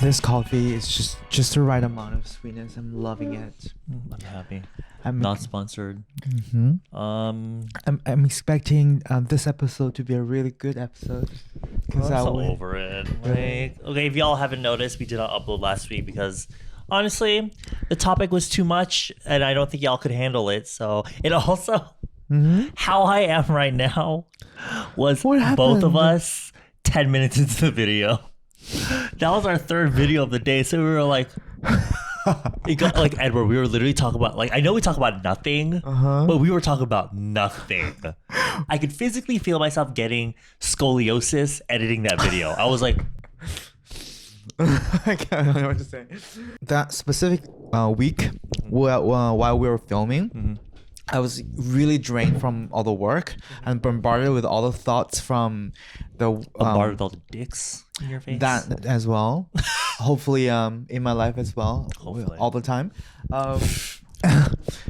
This coffee is just the right amount of sweetness. I'm loving it. I'm happy. I'm Not sponsored. I'm expecting this episode to be a really good episode. I'm so over it. Like, okay, if y'all haven't noticed, we did not upload last week because honestly, the topic was too much, and I don't think y'all could handle it. So it also, how I am right now, was both of us 10 minutes into the video. That was our third video of the day, so we were like, it got like Edward. We were literally talking about I know we talk about nothing, but we were talking about nothing. I could physically feel myself getting scoliosis editing that video. I was like, I don't know what to say. That specific week, while we were filming, I was really drained from all the work and bombarded with all the thoughts from the bombarded with all the dicks in your face. That as well. Hopefully, in my life as well. Hopefully. All the time.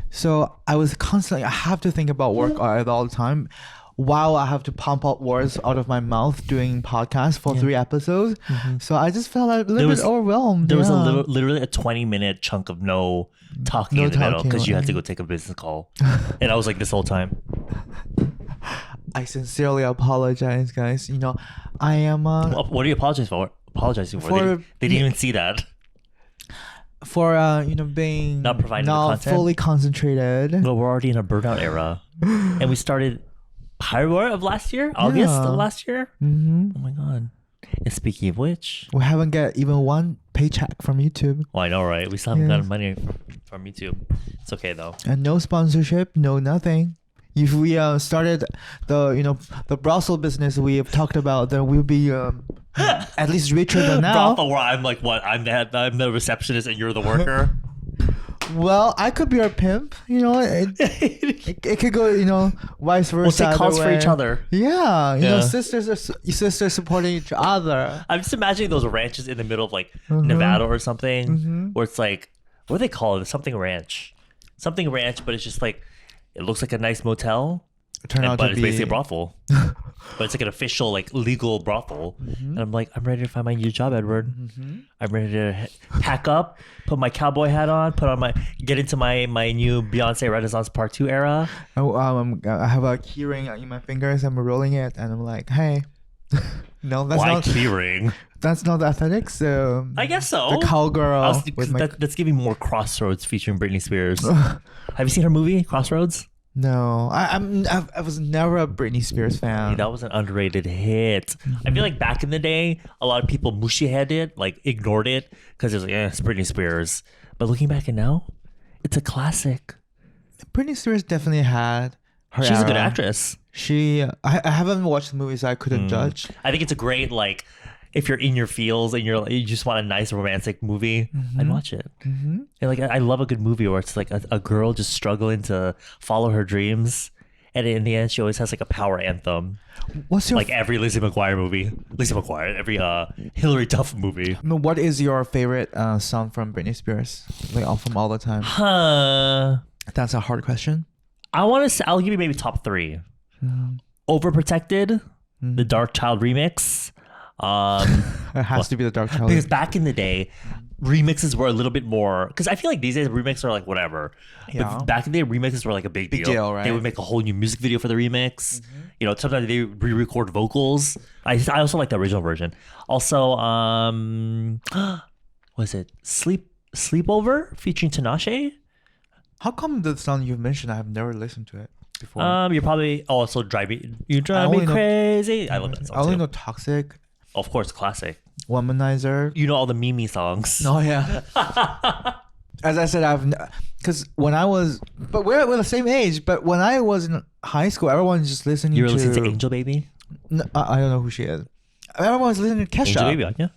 So I was constantly. I have to think about work all the time, while I have to pump out words out of my mouth doing podcasts for 3 episodes. So I just felt a little bit overwhelmed. There was literally a 20-minute chunk of no talking in the middle because you had to go take a business call, and I was like this whole time. I sincerely apologize, guys. You know, I am. What are you apologizing for? They didn't even see that. For being not providing the content. Fully concentrated. Well, we're already in a burnout era, and we started February of last year, August of last year. Oh my god! And speaking of which, we haven't got even one paycheck from YouTube. Well, I know, right? We still haven't gotten money from YouTube. It's okay though. And no sponsorship, no nothing. If we started the brothel business we have talked about, then we'll be at least richer than now. Brothel where I'm like, what? I'm the receptionist and you're the worker. Well, I could be a pimp. It could go vice versa. We'll take calls for each other. Yeah, sisters supporting each other. I'm just imagining those ranches in the middle of like Nevada or something, where it's like, what do they call it? Something ranch, but it's just like. It looks like a nice motel, but it's basically a brothel. But it's like an official, like legal brothel. And I'm like, I'm ready to find my new job, Edward. I'm ready to pack up, put my cowboy hat on, get into my new Beyonce Renaissance Part 2 era. I have a key ring in my fingers. I'm rolling it, and I'm like, hey. No, that's not key ring. That's not aesthetic. So I guess so. The cowgirl. That's giving more Crossroads featuring Britney Spears. Have you seen her movie Crossroads? No, I was never a Britney Spears fan. Hey, that was an underrated hit. I feel like back in the day, a lot of people mushy-headed, like ignored it because it was like, it's Britney Spears. But looking back and now, it's a classic. Britney Spears definitely had her She's era. a good actress. I haven't watched the movie, so I couldn't judge. I think it's a great, like, if you're in your feels and you just want a nice romantic movie, I'd watch it. And like, I love a good movie where it's like a girl just struggling to follow her dreams, and in the end, she always has like a power anthem. What's your every Lizzie McGuire movie? Every Hilary Duff movie. What is your favorite song from Britney Spears? Like from all the time? That's a hard question. I'll give you maybe top 3. Overprotected, the Dark Child remix. It has to be the Dark Child. Because back in the day, remixes were a little bit more. Because I feel like these days remixes are like whatever. Yeah. But back in the day, remixes were like a big deal. Right? They would make a whole new music video for the remix. Sometimes they re-record vocals. I also like the original version. Also, was it Sleepover featuring Tinashe? How come the song you've mentioned I have never listened to it before? You're probably also drive me crazy. I love that song. I only know Toxic. Of course, classic. Womanizer. You know all the Mimi songs. Oh yeah. As I said, because when I was, but we're the same age. But when I was in high school, everyone's just listening. You were listening to Angel Baby. No, I don't know who she is. Everyone's listening to Kesha. Angel Baby, yeah.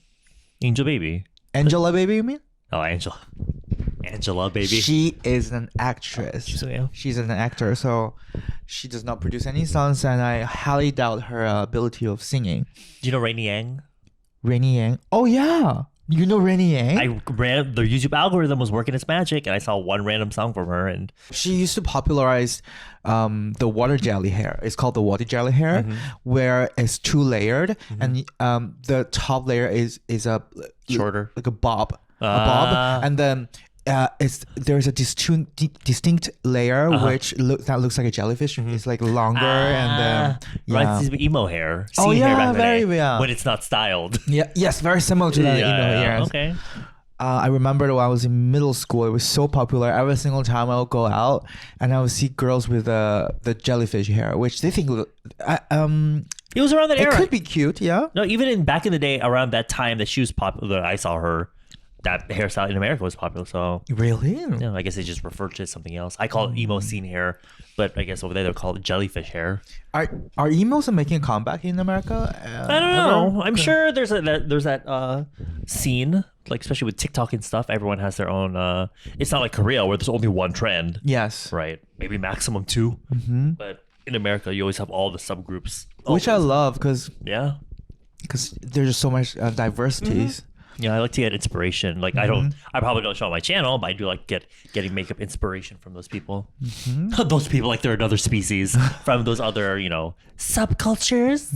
Angel Baby. Angela Baby, you mean? Oh, Angela Baby. She is an actress. She's an actor, so she does not produce any songs, and I highly doubt her ability of singing. Do you know Rainy Yang? Rainy Yang? Oh yeah. You know Rennie Yang? I ran the YouTube algorithm was working its magic, and I saw one random song from her, and She used to popularize the water jelly hair. It's called the water jelly hair, where it's 2 layered, and the top layer is a Shorter. like a bob, and then there's a distinct layer that looks like a jellyfish. It's like longer and right, it's emo hair. Oh, Scene yeah, hair back in the very day, yeah. when it's not styled. Yes, very similar to that. Yeah, okay. I remember when I was in middle school, it was so popular. Every single time I would go out and I would see girls with the jellyfish hair, which they think It was around that era. it could be cute, yeah. No, even back in the day, around that time that she was popular, I saw her. That hairstyle in America was popular, so Really? yeah, I guess they just referred to it something else. I call it emo scene hair, but I guess over there they'll call it jellyfish hair. Are emos making a comeback in America? I don't know. I'm sure there's that scene, like especially with TikTok and stuff. Everyone has their own. It's not like Korea where there's only one trend. Yes. Right. Maybe maximum 2. But in America, you always have all the subgroups. Which I love because Yeah. there's just so much diversities. Yeah, I like to get inspiration. Like I probably don't show on my channel, but I do like getting makeup inspiration from those people. Those people, like they're another species from those other, subcultures.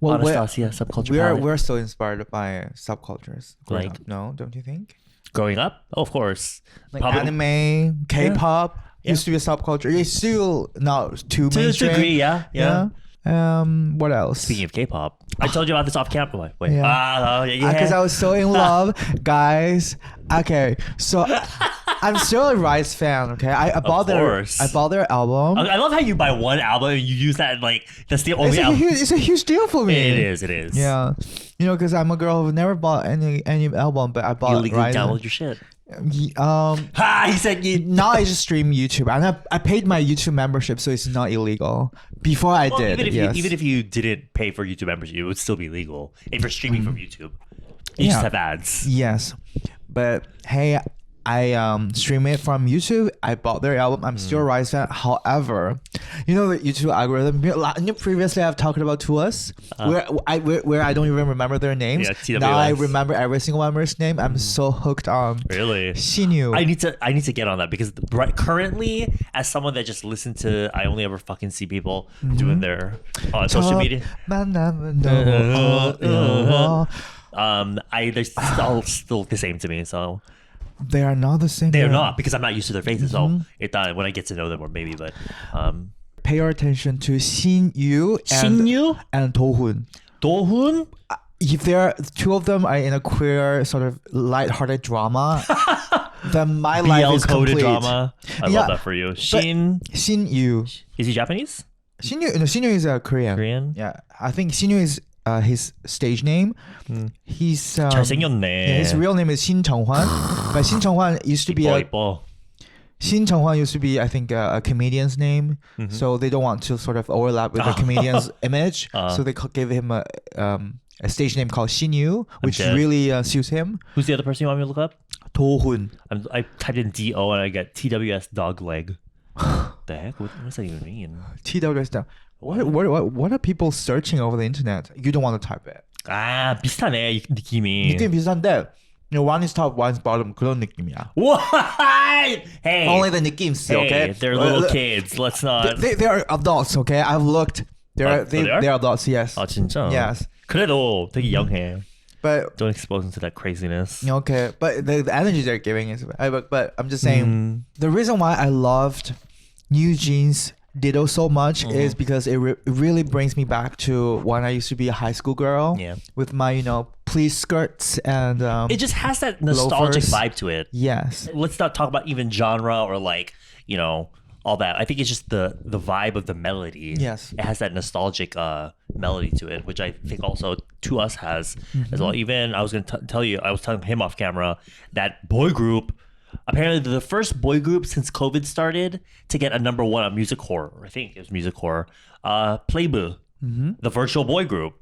Well, Anastasia, subculture palette. we're so inspired by subcultures. growing Like- up. No, don't you think? Growing up, of course. Like anime, K-pop used to be a subculture. It's still not too To this mainstream. degree, yeah. What else? Speaking of K-pop, I told you about this off camera. Wait. Yeah. Yeah. Because I was so in love, guys. Okay, so I'm still a Rise fan. Okay, I bought course. their album. I love how you buy one album and you use that that's the only album. It's a huge deal for me. It is. Yeah, because I'm a girl who never bought any album, but I bought You legally Rise. download your shit. Ha! He said you. Now I just stream YouTube, and I paid my YouTube membership, so it's not illegal. Before I did, even if you didn't pay for YouTube membership, it would still be legal if you're streaming from YouTube. You Yeah. just have ads. Yes, but hey, I stream it from YouTube. I bought their album. I'm still a Rise fan. However, the YouTube algorithm. Previously, I've talked about To Us, where I don't even remember their names. Yeah, TWS. Now I remember every single member's name. I'm so hooked on Really? Shinyu. I need to get on that because currently, as someone that just listens to, I only ever fucking see people doing their social media. They're still the same to me. So They are not the same. they're not because I'm not used to their faces. So when I get to know them, or maybe, but Pay your attention to Shinyu and Tohun. Dohun. If there are 2 of them are in a queer sort of light-hearted drama, then my life is BL-coded complete. drama. I love that for you. Shinyu. Is he Japanese? Shinyu is a Korean. Korean? Yeah, I think Shinyu is his stage name. He's 잘생겼네. his real name is Shin Chunghwan, but Shin Chunghwan used to be 이뻐. I think a comedian's name, so they don't want to sort of overlap with the comedian's image, so they gave him a stage name called Shinyu, which dead. really suits him. Who's the other person you want me to look up? Tohun. I typed in DO and I get TWS dog leg. The heck? What does that even mean? TWS down. What are people searching over the internet? You don't want to type it. 비슷하네 이 느낌이. 느낌 비슷한데 one is top, one is bottom 그런 느낌이야. What? Hey. Only the 느낌's Hey, okay. they're little kids. Let's not. They are adults, okay? I've looked. They're adults, yes. 아 진짜? Yes. 그래도 되게 영해. But Don't expose them to that craziness. okay, but the energy they're giving is. But I'm just saying the reason why I loved New Jeans Ditto so much is because it really brings me back to when I used to be a high school girl. Yeah. With my please skirts and It just has that nostalgic loafers. vibe to it. Yes. Let's not talk about even genre or all that. I think it's just the vibe of the melody. Yes. It has that nostalgic melody to it, which I think also To Us has as well. Even I was going to tell you, I was telling him off camera that boy group, apparently the first boy group since COVID started to get a number 1 on Music Horror. I think it was Music Horror. Playbu, the virtual boy group.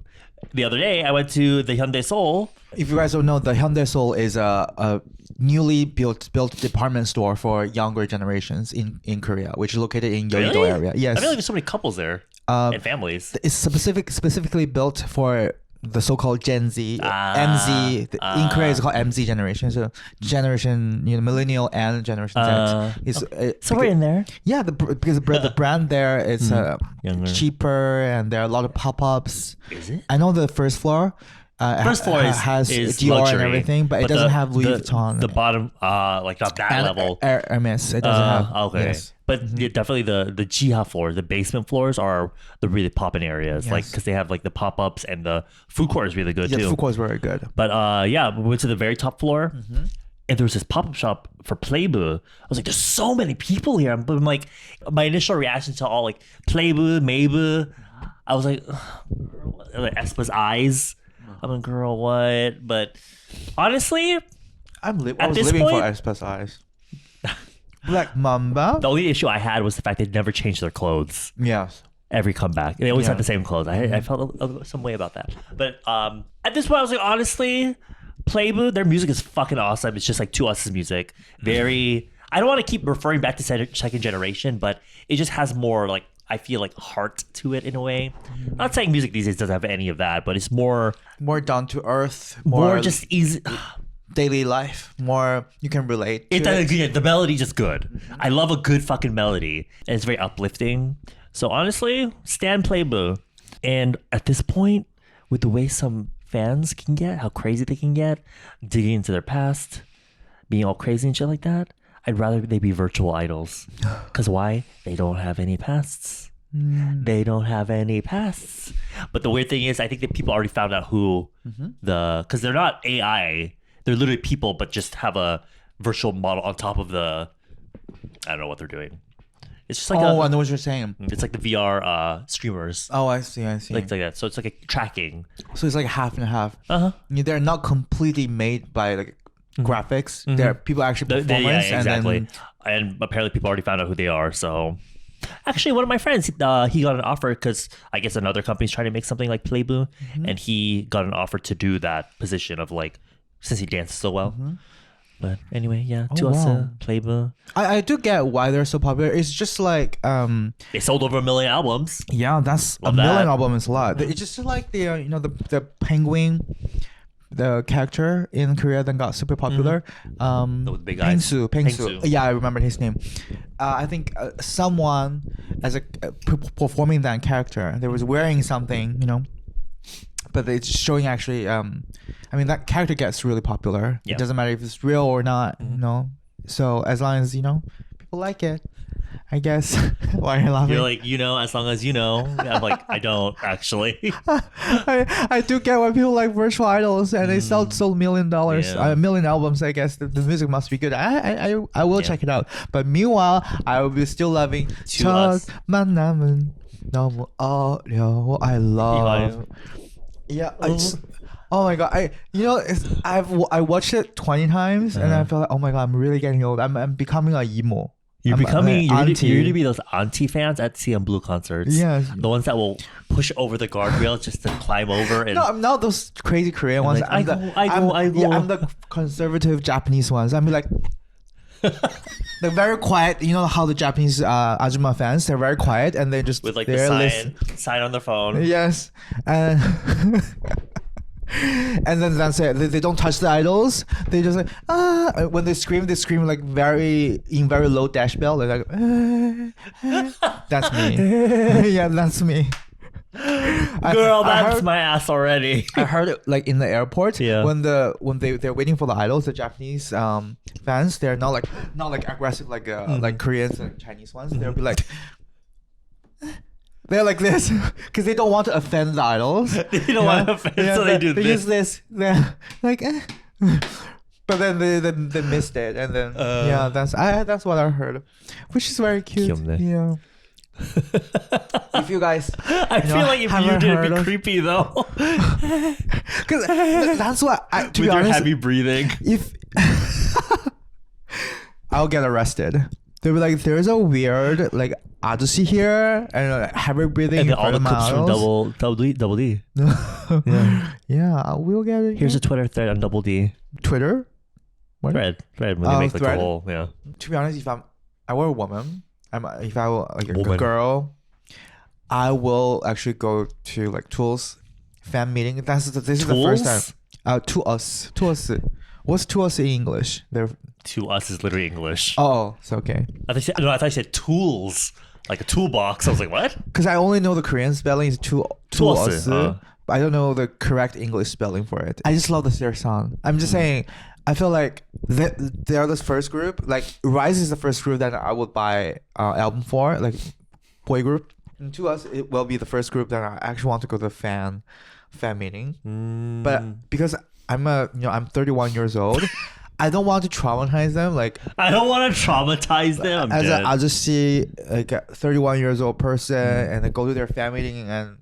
The other day, I went to the Hyundai Seoul. If you guys don't know, the Hyundai Seoul is a newly built department store for younger generations in Korea, which is located in Yeouido Really? area. Yes. I feel like there's so many couples there and families. It's specifically built for the so-called Gen Z, MZ. In Korea, it's called MZ generation. So generation, millennial and generation Z. So we're in there. Yeah, because the brand there is Younger. cheaper, and there are a lot of pop-ups. Is it? I know the first floor. First floor has is Dior luxury, and everything, but it doesn't have Louis Vuitton. The bottom, like not that level. Hermes, it doesn't have. Okay, Yes. but yeah, definitely the Jiha floors, the basement floors are the really poppin' areas, like because they have like the pop ups and the food court is really good Yeah, too. food court is very good. But yeah, we went to the very top floor. And there was this pop-up shop for Playbu. I was like, there's so many people here. But I'm like, my initial reaction to all like Playbu, Maybu, I was like Espa's eyes. I'm like, girl, what? But honestly, I was living for Espas Eyes. Black Mamba. The only issue I had was the fact they never changed their clothes. Yes. Every comeback. They always had the same clothes. I felt some way about that. But at this point, I was like, honestly, Playbu, their music is fucking awesome. It's just like to us music. Very. I don't want to keep referring back to second generation, but it just has more like, I feel like heart to it in a way. Not saying music these days doesn't have any of that, but it's more down to earth, more just easy. Daily life, more you can relate to the melody just good. I love a good fucking melody, and it's very uplifting. So honestly, stan Playbu. And at this point, with the way some fans can get, how crazy they can get, digging into their past, being all crazy and shit like that, I'd rather they be virtual idols. Because why? They don't have any pasts. They don't have any pasts. But the weird thing is, I think that people already found out who because they're not AI. They're literally people, but just have a virtual model on top of the, I don't know what they're doing. It's just like I know what you're saying. It's like the VR streamers. Oh, I see. Like that. So it's like a tracking. So it's like half and half. They're not completely made by like graphics. They're people actually performance. Yeah, exactly. And apparently people already found out who they are. So actually, one of my friends, he got an offer because I guess another company's trying to make something like Playbu, and he got an offer to do that position of like, since he dances so well. But anyway, yeah, Playbu. I do get why they're so popular. It's just like they sold over 1 million albums. Yeah, that's a million albums is a lot. It's just like the the penguin, the character in Korea that got super popular. With big eyes. Pengsu. Yeah, I remember his name. I think someone as a performing that character, they was wearing something, but it's showing actually. I mean, that character gets really popular. Yeah. It doesn't matter if it's real or not. So as long as people like it, I guess. Why are you laughing? You're like, as long as you know. I'm like, I don't actually. I do get why people like virtual idols, and they sold $1 million, million albums. I guess the music must be good. I will check it out. But meanwhile, I will be still loving 첫 만남은 너무 어려워. I love. Yeah. Oh my god! I watched it 20 times, and I feel like, oh my god, I'm really getting old. I'm becoming a emo. You're going to be those auntie fans at CM Blue concerts. Yeah, the ones that will push over the guardrail just to climb over. And no, I'm not those crazy Korean ones. Like, I go. Yeah, I'm the conservative Japanese ones. I'm like. They're very quiet. You know how the Japanese Ajumma fans, they're very quiet, and they just with like the sign on their phone. Yes, and and then that's it. They don't touch the idols. They just like when they scream like very low decibel. They're like that's me. Yeah, that's me. Girl, that's my ass already. I heard it like in the airport when they're waiting for the idols, the Japanese fans, they're not like aggressive like Koreans and Chinese ones. They'll be like they're like this because they don't want to offend the idols. They don't want to offend, so they do this. They use this. They're like but then they missed it, and then that's what I heard, which is very cute. Yeah. If you guys, I feel like if you did, it'd be creepy though. Because that's what to be honest, your heavy breathing. If I'll get arrested, they'll be like, "There's a weird like ajusi here," and heavy breathing. And then all the clips from Double D. Yeah, we'll get it. Here's a Twitter thread on Double D. Twitter. What? Thread when they make like the whole To be honest, if I were a woman. If I were like a girl, I will actually go to like tools fan meeting. This is the first time. To us. What's to us in English? To us is literally English. Oh, it's okay. I thought you said tools, like a toolbox. I was like, what? Because I only know the Korean spelling is to us. But I don't know the correct English spelling for it. I just love their song. I'm just saying, I feel like they're the first group. Like Rise is the first group that I would buy album for, like boy group. And to us, it will be the first group that I actually want to go to the fan meeting. But because I'm 31 years old. I don't want to traumatize them. Like I don't want to traumatize them. I'll just see like a 31 years old person and then go to their fan meeting and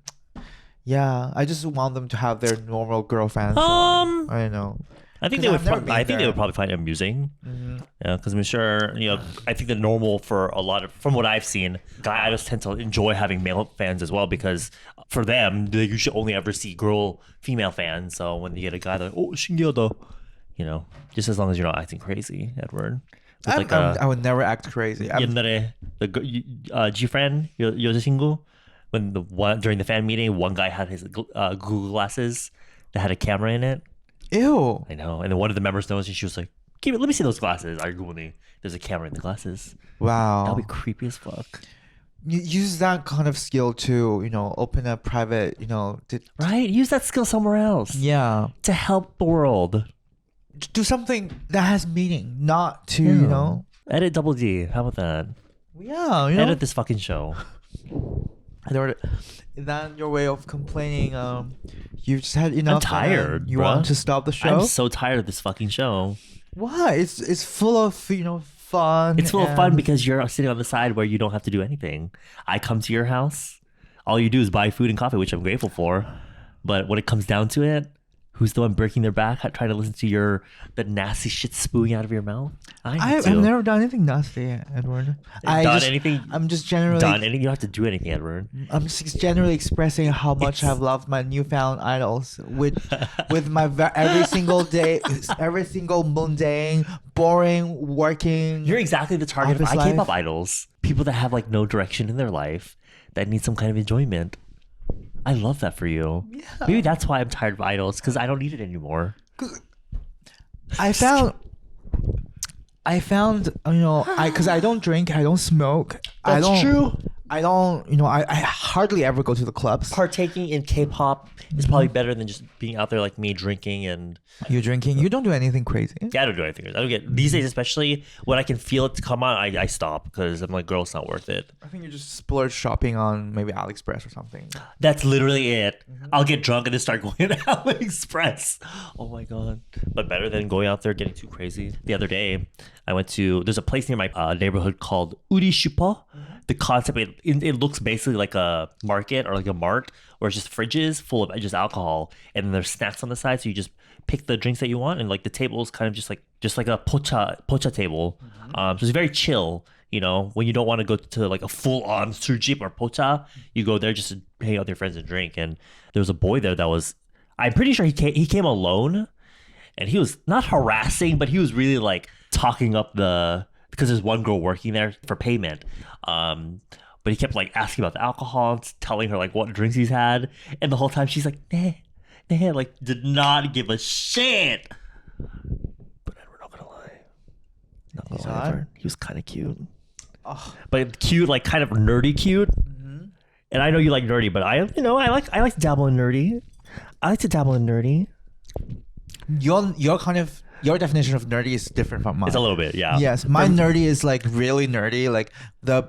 I just want them to have their normal girl fan song. I don't know. I think they would. I think they would probably find it amusing. Yeah, because I'm sure I think the normal for a lot of, from what I've seen, guy idols tend to enjoy having male fans as well because for them they usually only ever see female fans. So when you get a guy like 신기하다, just as long as you're not acting crazy, Edward. I would never act crazy. 옛날에 G-friend 여자친구 when during the fan meeting one guy had his Google glasses that had a camera in it. Ew. I know. And then one of the members noticed and she was like, let me see those glasses. There's a camera in the glasses. Wow. That'd be creepy as fuck. You use that kind of skill to, open a private, right? Use that skill somewhere else. Yeah. To help the world. Do something that has meaning, not to, Edit Double D. How about that? Yeah. Edit this fucking show. Is that your way of complaining? You've just had enough. I'm tired. You want to stop the show? I'm so tired of this fucking show. Why? It's full of fun. It's full of fun because you're sitting on the side where you don't have to do anything. I come to your house. All you do is buy food and coffee, which I'm grateful for. But when it comes down to it, who's the one breaking their back, trying to listen to the nasty shit spewing out of your mouth? I've never done anything nasty, Edward. I'm just generally done anything. You don't have to do anything, Edward. I'm just generally expressing how much I've loved my newfound idols with my every single day, every single mundane, boring working. You're exactly the target of K-pop idols. People that have no direction in their life that need some kind of enjoyment. I love that for you. Yeah. Maybe that's why I'm tired of idols, because I don't need it anymore. I found, because I don't drink, I don't smoke. That's true. I don't, I hardly ever go to the clubs. Partaking in K-pop is probably better than just being out there like me drinking and... You're drinking? You don't do anything crazy? Yeah, I don't do anything crazy. I don't get... These days, especially, when I can feel it to come on, I stop because I'm like, girl, it's not worth it. I think you just splurge shopping on maybe AliExpress or something. That's literally it. I'll get drunk and then start going to AliExpress. Oh my God. But better than going out there getting too crazy. The other day, I went to... There's a place near my neighborhood called Uri Super. The concept, it looks basically like a market or like a mart where it's just fridges full of just alcohol and then there's snacks on the side, so you just pick the drinks that you want, and the table is kind of just like a pocha table. So it's very chill, when you don't want to go to a full-on surjip or pocha, you go there just to hang out with your friends and drink. And there was a boy there that was, I'm pretty sure he came alone, and he was not harassing, but he was really talking up because there's one girl working there for payment. But he kept asking about the alcohol, telling her what drinks he's had, and the whole time she's like, nah, did not give a shit. But we're not gonna lie, he was kind of cute. Oh. But cute, kind of nerdy cute. Mm-hmm. And I know you like nerdy, but I like to dabble in nerdy. I like to dabble in nerdy. Your definition of nerdy is different from mine. It's a little bit, yeah. Yes, my nerdy is really nerdy.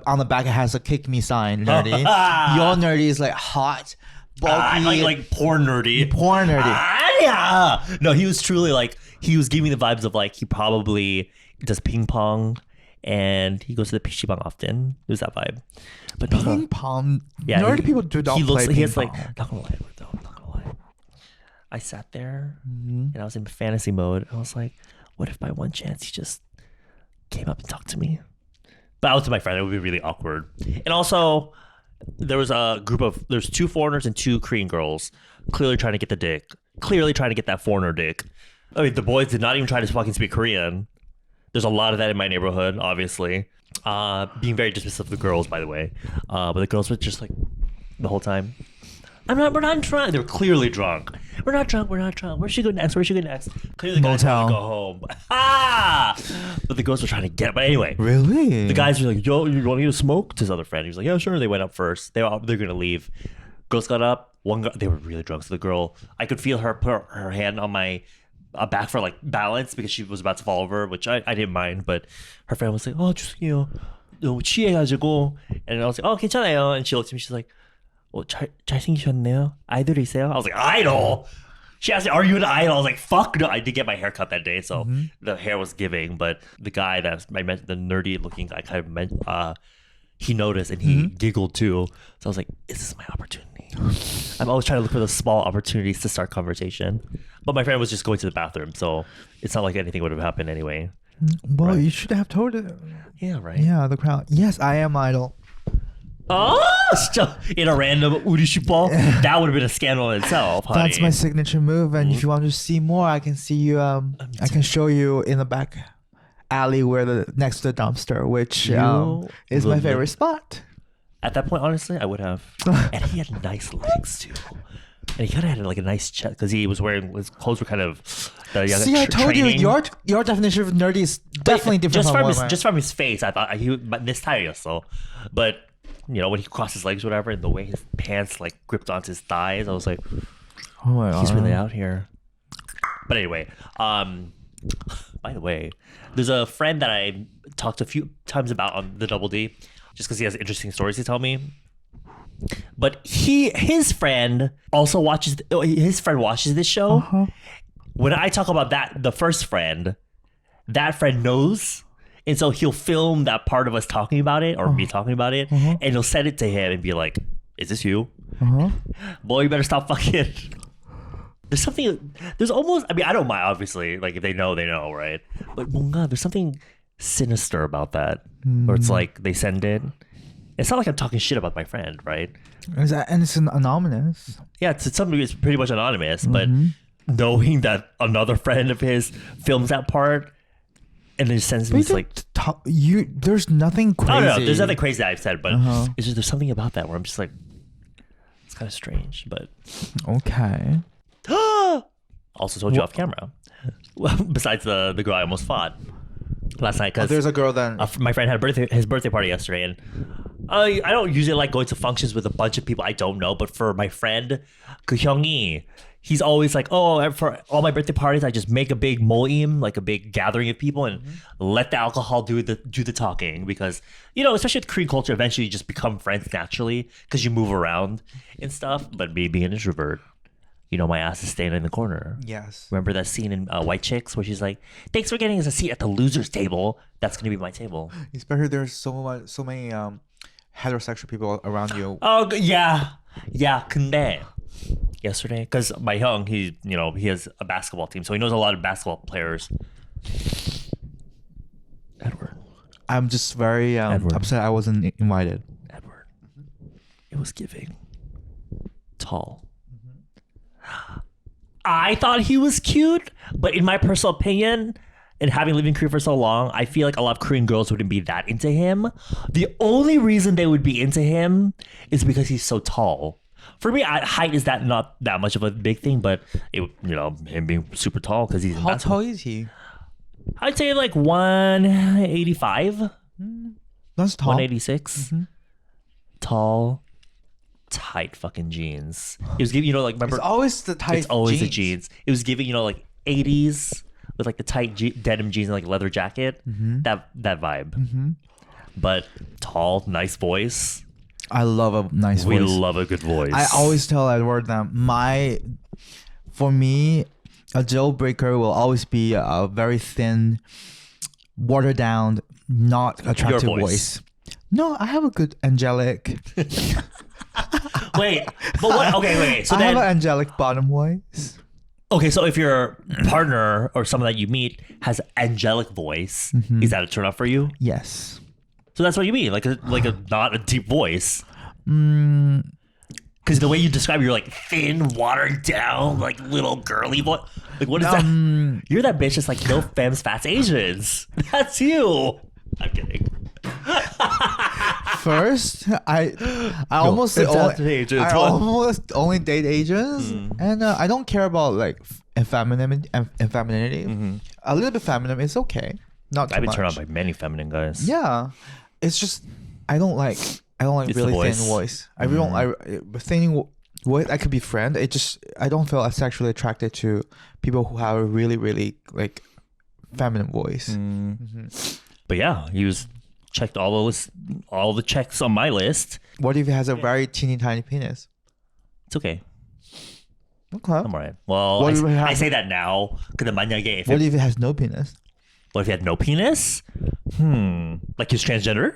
On the back it has a kick me sign nerdy. Your nerdy is hot, bulky. Like porn nerdy. Porn nerdy. Yeah. No, he was truly he was giving me the vibes of he probably does ping pong and he goes to the PC방 often. It was that vibe. But ping pong. Yeah, nerdy people do not play ping pong. Not gonna lie, though. I sat there and I was in fantasy mode. I was like, what if by one chance he just came up and talked to me? But I was with my friend. It would be really awkward. And also, there was there's 2 foreigners and 2 Korean girls clearly trying to get the dick. Clearly trying to get that foreigner dick. I mean, the boys did not even try to fucking speak Korean. There's a lot of that in my neighborhood, obviously. Being very dismissive of the girls, by the way. But the girls were just the whole time. We're not drunk. They were clearly drunk. We're not drunk. Where should we go next? Clearly the guys want to go home. But the girls were trying to get. But anyway. Really? The guys were like, yo, you want to smoke? To his other friend. He was like, yeah, sure. They went up first. They're going to leave. Girls got up. One girl, they were really drunk. So the girl, I could feel her put her hand on my back for like balance because she was about to fall over, which I didn't mind. But her friend was like, oh, 죄송해요. 취해가지고. And I was like, oh, 괜찮아요. And she looked at me. She's like, 잘생기셨네요. 아이돌이세요? I was like, idol? She asked me, are you an idol? I was like, fuck no. I did get my hair cut that day, so the hair was giving. But the guy that I met, the nerdy looking guy, kind of meant, he noticed and he giggled too. So I was like, is this my opportunity? I'm always trying to look for those small opportunities to start conversation. But my friend was just going to the bathroom, so it's not like anything would have happened anyway. Well, right? You should have told it. Yeah, right. Yeah, the crowd. Yes, I am idol. Oh, in a random 우리슈퍼? That would have been a scandal in itself, honey. That's my signature move, and if you want to see more, I can see you. I can show you in the back alley where next to the dumpster, which is my favorite spot. At that point, honestly, I would have. And he had nice legs too. And he kind of had like a nice chest because he was wearing, his clothes were kind of. See, I told you, your definition of nerdy is definitely different just from his face. I thought he this tire, so, but you know when he crossed his legs, or whatever, and the way his pants like gripped onto his thighs, I was like, oh my God, he's really out here. But anyway, by the way, there's a friend that I talked a few times about on the Double D, just because he has interesting stories to tell me. But his friend also watches. His friend watches this show. When I talk about the first friend, that friend knows, and so he'll film that part of us talking about it or me talking about it, and he'll send it to him and be like, "Is this you? Boy, you better stop fucking." There's something. There's almost. I mean, I don't mind. Obviously, like if they know, they know, right? But 뭔가 there's something sinister about that, where it's like they send it. It's not like I'm talking shit about my friend, right? And it's anonymous. Yeah, it's something. It's pretty much anonymous, but knowing that another friend of his films that part and then sends me like there's nothing crazy. No, there's nothing crazy that I've said, but it's just there's something about that where I'm just like, it's kind of strange, but okay. Also told you off camera. Besides the girl I almost fought last night because there's a girl that my friend had his birthday party yesterday, and I don't usually like going to functions with a bunch of people I don't know, but for my friend 그 형이, he's always like, oh, for all my birthday parties I just make a big moim, like a big gathering of people, and let the alcohol do the talking, because you know, especially with Korean culture, eventually you just become friends naturally because you move around and stuff. But me being an introvert, you know, my ass is staying in the corner. Yes. Remember that scene in White Chicks where she's like, thanks for getting us a seat at the loser's table. That's going to be my table. Especially there's so many heterosexual people around you. Oh, yeah. Yeah, 근데 yesterday, because my young, he has a basketball team, so he knows a lot of basketball players. Edward. I'm just very upset I wasn't invited. Edward. It was giving. Tall. I thought he was cute, but in my personal opinion, and having lived in Korea for so long, I feel like a lot of Korean girls wouldn't be that into him. The only reason they would be into him is because he's so tall. For me, height is not that much of a big thing, but him being super tall because he's how tall is he? I'd say like 185. That's tall. 186. Tall. Tight fucking jeans. It was giving, remember? It's always the tight jeans. It's always the jeans. It was giving, like 80s with like the tight denim jeans and like a leather jacket. That vibe. But tall, nice voice. I love a nice voice. We love a good voice. I always tell Edward that for me, a deal breaker will always be a very thin, watered down, not attractive voice. No, I have a good angelic. Wait, but what? Okay, wait. So I have an angelic bottom voice. Okay, so if your partner or someone that you meet has angelic voice, is that a turn off for you? Yes. So that's what you mean, like a not a deep voice. Because the way you describe it, you're like thin, watered down, like little girly voice. Like what is that? You're that bitch that's like no femmes, fast Asians. That's you. I'm kidding. First, I almost it's only, not today, it's I what? almost only date Asians, and I don't care about like femininity. A little bit feminine is okay. Not too I've been much. turned on by many feminine guys. Yeah, it's just I don't like It's really the thin voice. voice. I really don't. Thin voice, I could be friend. It just I don't feel sexually attracted to people who have a really like feminine voice. But yeah, he was checked all the checks on my list. What if he has a very teeny tiny penis? It's okay. Okay. I'm alright. Well, What do we have? I say that now. What What if he has no penis? if he had no penis? Like he was transgender?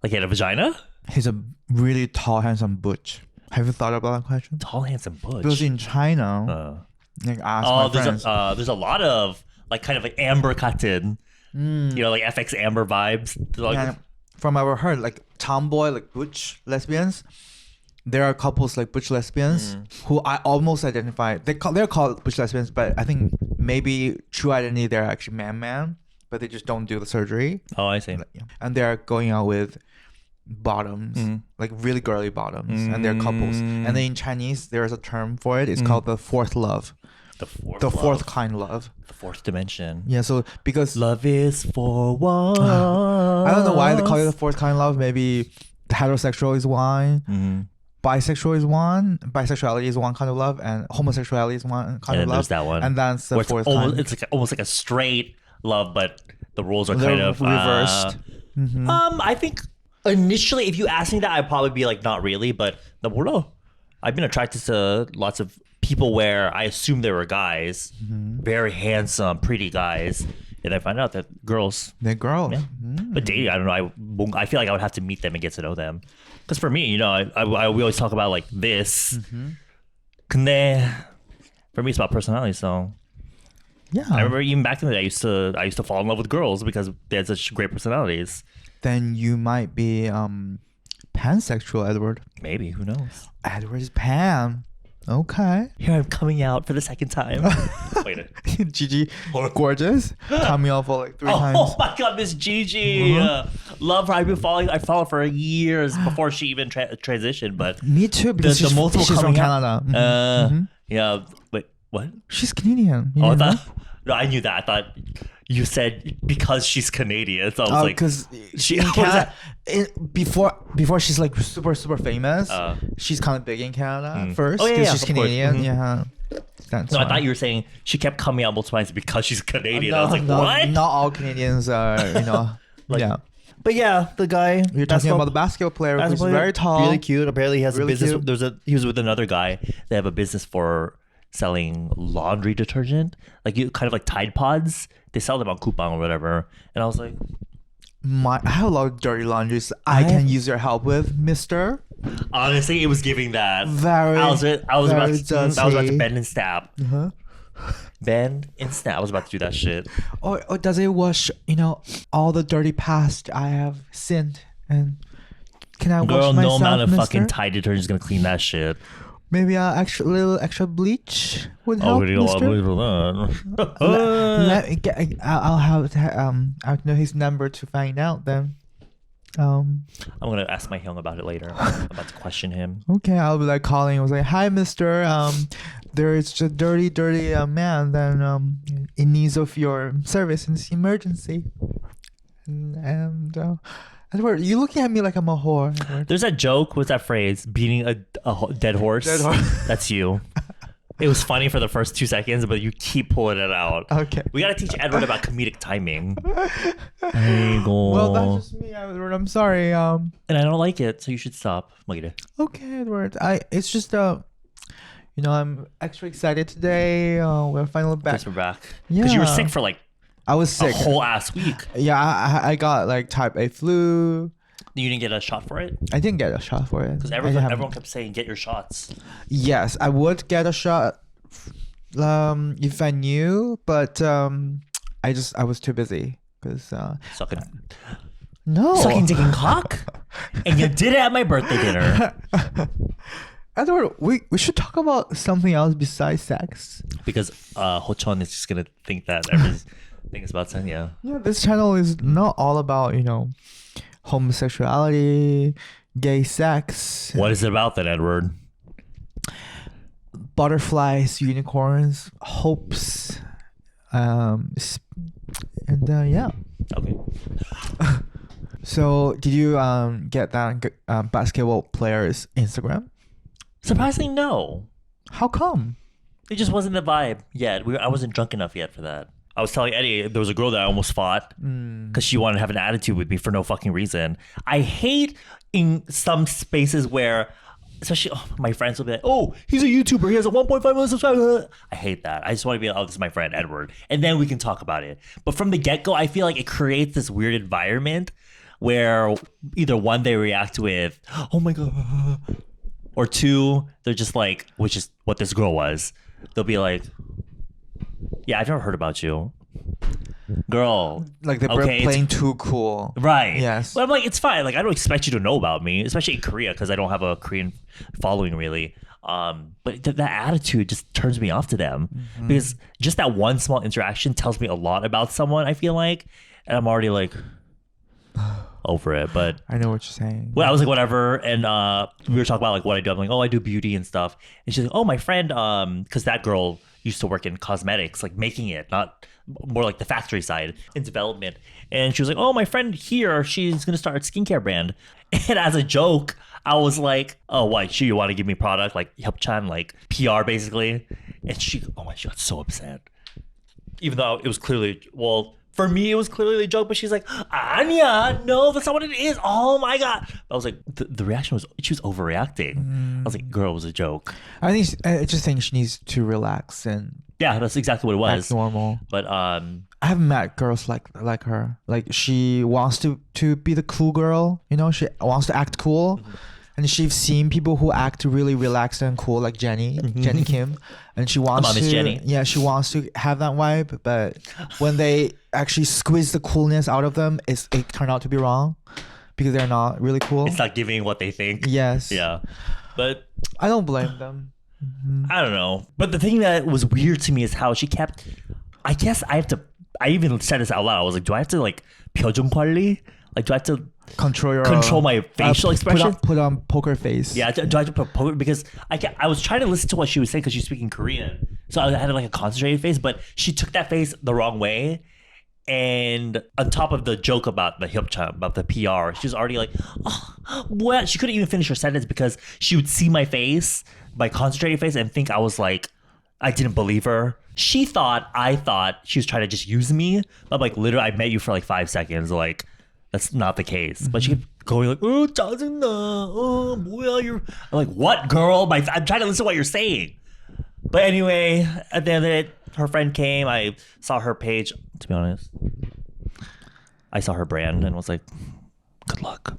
Like he had a vagina? He's a really tall, handsome butch. Have you thought about that question? Tall, handsome butch. Because in China, like I asked my friends. there's a lot of like kind of like amber cotton, like FX Amber vibes. Like, And from what I've heard, like tomboy, like butch lesbians, there are couples like butch lesbians who I almost identify. They're called butch lesbians, but I think maybe true identity they're actually man, but they just don't do the surgery. oh, I see. And they're going out with bottoms, like really girly bottoms, and they're couples. And then in Chinese, there's a term for it. It's called the fourth love, The fourth, the love. fourth kind love. The fourth dimension. Yeah, so because Love is for one. I don't know why they call it the fourth kind of love. Maybe heterosexual is one, bisexual is one, bisexuality is one kind of love, and homosexuality is one kind And of then love. there's that one. And that's the Where fourth almost, kind. it's like almost like a straight love, but the rules are They're kind of reversed. I think initially, if you asked me that, I'd probably be like, not really. But I've been attracted to lots of people where I assumed they were guys, very handsome, pretty guys, and I find out that girls. They're girls. Yeah. But dating, I don't know. I feel like I would have to meet them and get to know them. Because for me, we always talk about like this. 근데 for me, it's about personality. So Yeah. I remember even back in the day, I used to fall in love with girls because they had such great personalities. Then you might be pansexual, Edward. Maybe, who knows? Edward is pan. Okay. Here I'm coming out for the second time. Wait. Gigi, gorgeous. Coming out for like 3 times. Oh my God, Miss Gigi! Love her. I followed for years before she even transitioned. But Me too, because the multiple she's from coming out- Canada. yeah. Wait, what? She's Canadian. You Oh, I didn't know? thought. No, I knew that. I thought you said because she's Canadian. So I was Oh, like, because she- in what is Canada, that? before she's like super famous, she's kind of big in Canada at first. Oh, yeah, 'cause yeah, she's of course. Canadian. Yeah, that's no, I why. thought you were saying she kept coming out multiple times because she's Canadian. No, I was like, no, what? Not all Canadians are, Like, yeah. But yeah, the guy. You're talking about the basketball player who's very tall. really cute. Apparently, he has Really a business. cute. He was with another guy. They have a business for selling laundry detergent, like kind of like Tide Pods. They sell them on Coupang or whatever. And I was like, I have a lot of dirty laundries I can use your help with, mister. honestly, it was giving that. Very, I was about very to dirty. bend and stab. Bend and snap. I was about to do that shit. Or does it wash, all the dirty past I have sinned? And can I Girl, wash myself, no amount of mister? fucking Tide detergent is gonna clean that shit. Maybe a little extra bleach would Oh, help, we don't mister. want that. Let me get, I'll have know his number to find out then. I'm gonna ask my Hyung about it later. I'm about to question him. Okay, I'll be like calling. I was like, "Hi, Mister. There is just dirty man. Then in needs of your service in this emergency." And Edward, you looking at me like I'm a whore. Edward. There's that joke. What's that phrase? Beating a dead horse. Dead horse. That's you. It was funny for the first 2 seconds, but you keep pulling it out. Okay. We gotta teach Edward about comedic timing. Well, that's just me, Edward. I'm sorry. And I don't like it, so you should stop. Wait. Okay, Edward. It's just I'm extra excited today. We're finally back. Guess we're back. Because you were sick for like I was a sick. whole ass week. Yeah, I got like type A flu. You didn't get a shot for it? I didn't get a shot for it. Because I didn't have- everyone kept saying, get your shots. Yes, I would get a shot if I knew, but I was too busy because Sucking dick and cock? And you did it at my birthday dinner. Edward, we should talk about something else besides sex. Because Ho-chon is just going to think that everything is about sex, yeah. Yeah, this channel is not all about, homosexuality, gay sex. What is it about then, Edward? Butterflies, unicorns, hopes, and yeah. Okay. So did you get that basketball player's Instagram? Surprisingly, no. How come? It just wasn't the vibe yet. I wasn't drunk enough yet for that. I was telling Eddie there was a girl that I almost fought because she wanted to have an attitude with me for no fucking reason. I hate in some spaces where, especially my friends will be like, "Oh, he's a YouTuber. He has a 1.5 million subscribers." I hate that. I just want to be like, "Oh, this is my friend Edward," and then we can talk about it. But from the get-go, I feel like it creates this weird environment where either one, they react with, "Oh my god," or two, they're just like, which is what this girl was. They'll be like, "Yeah, I've never heard about you, girl." Like they're okay, playing too cool. Right. Yes. But I'm like, it's fine. Like, I don't expect you to know about me, especially in Korea, because I don't have a Korean following really. But that attitude just turns me off to them because just that one small interaction tells me a lot about someone, I feel like. And I'm already like over it. But I know what you're saying. well, I was like, whatever. And we were talking about like what I do. I'm like, oh, I do beauty and stuff. And she's like, oh, my friend, because that girl used to work in cosmetics, like making it, not more like the factory side in development. And she was like, oh, my friend here, she's going to start a skincare brand. And as a joke, I was like, oh, what? You want to give me product? Like, Hyupchan, like PR basically. And she got so upset. Even though it was clearly, well, for me, it was clearly a joke, but she's like, Anya, no, that's not what it is. Oh my God. I was like, the reaction was, she was overreacting. I was like, girl, it was a joke. I just think she needs to relax and Yeah, that's exactly what it was. act normal. But I haven't met girls like her. Like she wants to be the cool girl, you know, she wants to act cool. And she's seen people who act really relaxed and cool, like Jenny Kim, and she wants to. Jenny. Yeah, she wants to have that vibe, but when they actually squeeze the coolness out of them, it turned out to be wrong because they're not really cool. it's not giving what they think. Yes. Yeah. But I don't blame them. I don't know. But the thing that was weird to me is how she kept, I guess I even said this out loud. I was like, do I have to like 표정 관리? Like, do I have to control my facial expression? Put on poker face. Yeah, do I have to put poker? Because I was trying to listen to what she was saying because she's speaking Korean. So I had like a concentrated face, but she took that face the wrong way. And on top of the joke about the Hyupchan, about the PR, she was already like, oh, what? She couldn't even finish her sentence because she would see my face, my concentrated face, and think I was like, I didn't believe her. I thought she was trying to just use me. I'm like, literally, I met you for like 5 seconds. Like, that's not the case. But she kept going like, oh, 짜증나. Oh, 뭐야, you're... I'm like, what, girl? I'm trying to listen to what you're saying. But anyway, at the end of it, her friend came. I saw her page. To be honest, I saw her brand and was like, good luck.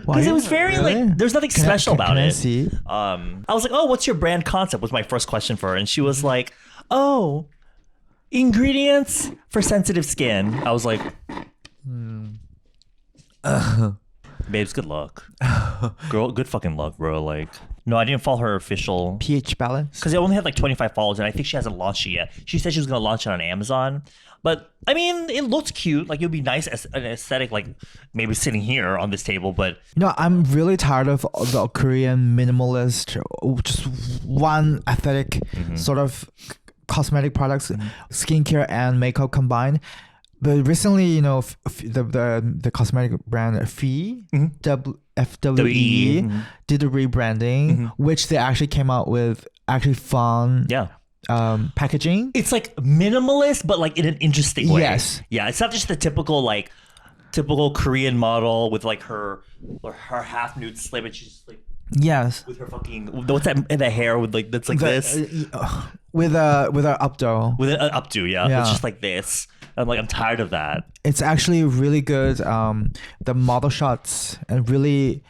Because it was very really? like, there's nothing special about it. See? I was like, oh, what's your brand concept? Was my first question for her. And she was like, oh, ingredients for sensitive skin. I was like, babes, good luck. Girl, good fucking luck, bro. Like, no, I didn't follow her official pH balance. because it only had like 25 followers, and I think she hasn't launched it yet. She said she was going to launch it on Amazon. But, I mean, it looks cute. Like, it would be nice as an aesthetic, like, maybe sitting here on this table, but... You know, I'm really tired of the Korean minimalist, just one aesthetic sort of cosmetic products, skincare and makeup combined. But recently, you know, the cosmetic brand FWE did a rebranding, which they actually came out with actually fun packaging. It's like minimalist, but like in an interesting way. Yes. Yeah, it's not just the typical Korean model with like her half nude slip, and she's just like Yes. with her fucking what's that in the hair with like that's like this with a updo. with an updo. Yeah, it's just like this. I'm like, I'm tired of that. It's actually really good. The model shots and really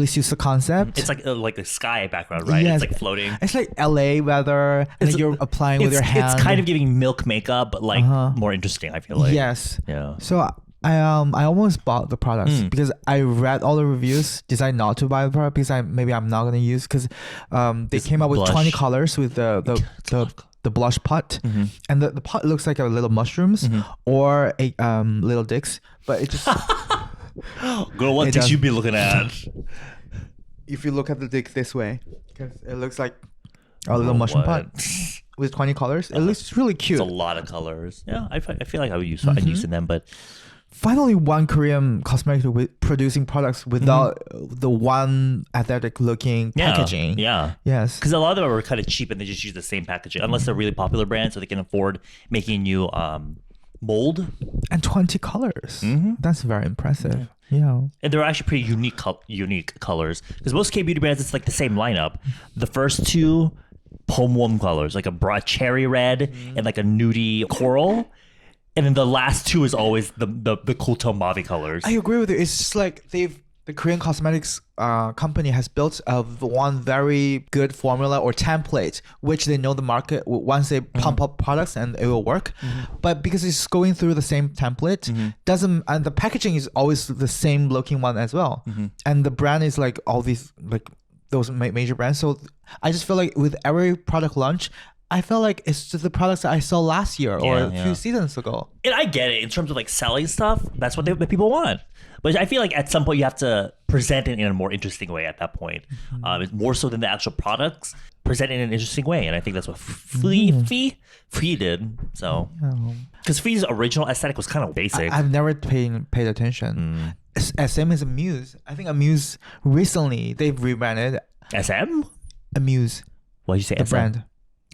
suits the concept. It's like a sky background, right? Yes. It's like floating. It's like LA weather, and then you're applying with your hand. It's kind of giving milk makeup, but like more interesting. I feel like. Yes. Yeah. So I almost bought the products because I read all the reviews. Decided not to buy the product because I'm not gonna use because they came out with blush. 20 colors with the blush pot, and the pot looks like a little mushrooms or a little dicks, but it just Girl, what It did does. you be looking at? If you look at the dick this way, because it looks like a little mushroom pot with 20 colors. It looks really cute. It's a lot of colors. Yeah, I feel like I would use I'd use them, but Finally, one Korean cosmetic with producing products without the one aesthetic looking packaging. Yeah. Yes. Because a lot of them are kind of cheap and they just use the same packaging, unless they're really popular brands, so they can afford making new mold. And 20 colors. That's very impressive. Yeah. And they're actually pretty unique colors. Because most K-beauty brands, it's like the same lineup. The first two, pomwon colors, like a broad cherry red and like a nudie coral. And then the last two is always the cool tone mauve colors. I agree with you. It's just like the Korean cosmetics company has built one very good formula or template, which they know the market once they pump up products and it will work. But because it's going through the same template, and the packaging is always the same looking one as well. And the brand is like all these like those major brands. So I just feel like with every product launch, I feel like it's just the products that I saw last year or a few seasons ago. And I get it in terms of like selling stuff. That's what the people want. But I feel like at some point you have to present it in a more interesting way at that point. It's more so than the actual products. Present it in an interesting way. And I think that's what Fee did. So, because Fee's original aesthetic was kind of basic. I've never paid attention. Same as Amuse. I think Amuse recently, they've rebranded. SM? Amuse. Why did you say the SM? brand.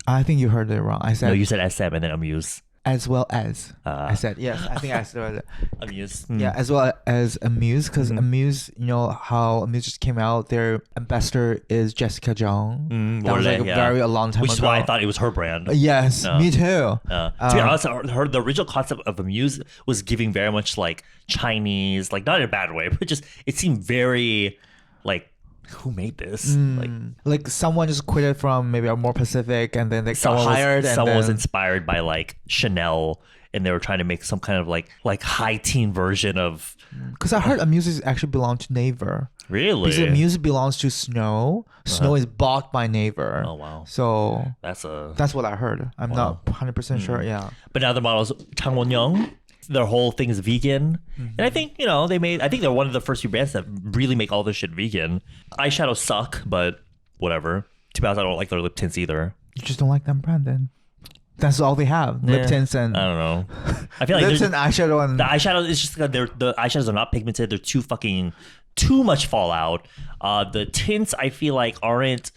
I think you heard it wrong. I said No, you said SM and then Amuse. as well as. I said yes. I think I said Amuse. yeah, as well as Amuse, because Amuse, you know how Amuse just came out. Their ambassador is Jessica Jung. That was like a long time Which ago. is why I thought it was her brand. Yes, me too. To be honest, the original concept of Amuse was giving very much like Chinese, like not in a bad way, but just it seemed very like, who made this? Like someone just quit it from maybe a more Pacific, and then they got hired. Someone was inspired by like Chanel, and they were trying to make some kind of like high teen version of. Because I heard Amuse actually belonged to Naver. Really? Because Amuse belongs to Snow. Snow is bought by Naver. Oh wow. So that's what I heard. I'm not 100% sure. Yeah. But now the models Changwon Young, their whole thing is vegan, and I think I think they're one of the first few brands that really make all this shit vegan. Eyeshadows suck, but whatever. Too bad I don't like their lip tints either. You just don't like them brand then. That's all they have. Lip tints and I don't know. I feel like lips and eyeshadow and the eyeshadow is just the eyeshadows are not pigmented. They're too much fallout. The tints I feel like aren't.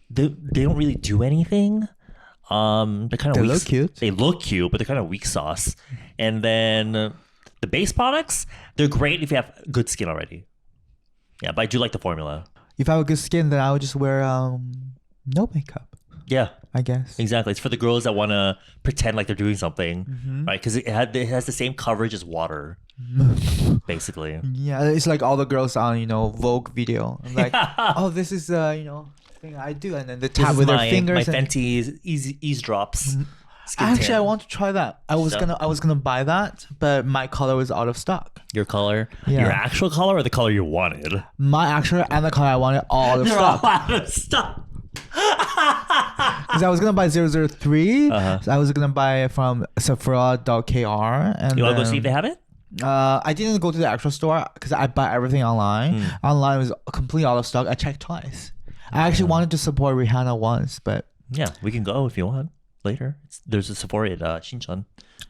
They don't really do anything. They're kind of they weak. look cute. They look cute, but they're kind of weak sauce. And then the base products, they're great if you have good skin already. Yeah, but I do like the formula. If I have good skin, then I would just wear no makeup. Yeah, I guess. exactly. It's for the girls that want to pretend like they're doing something, right? Because it has the same coverage as water, basically. Yeah, it's like all the girls on Vogue video. I'm like, oh, this is thing I do, and then they tap with their fingers. My Fenty eavesdrops. Actually, I want to try that. I was gonna buy that, but my color was out of stock. Your color, Yeah. your actual color, or the color you wanted? My actual and the color I wanted all out of stock. Out of stock. Because I was gonna buy 003. So I was gonna buy it from Sephora.kr. And You want to go see if they have it? I didn't go to the actual store because I buy everything online. Online was completely out of stock. I checked twice. I actually wanted to support Rihanna once, but Yeah, we can go if you want later. There's a Sephora at Shincheon.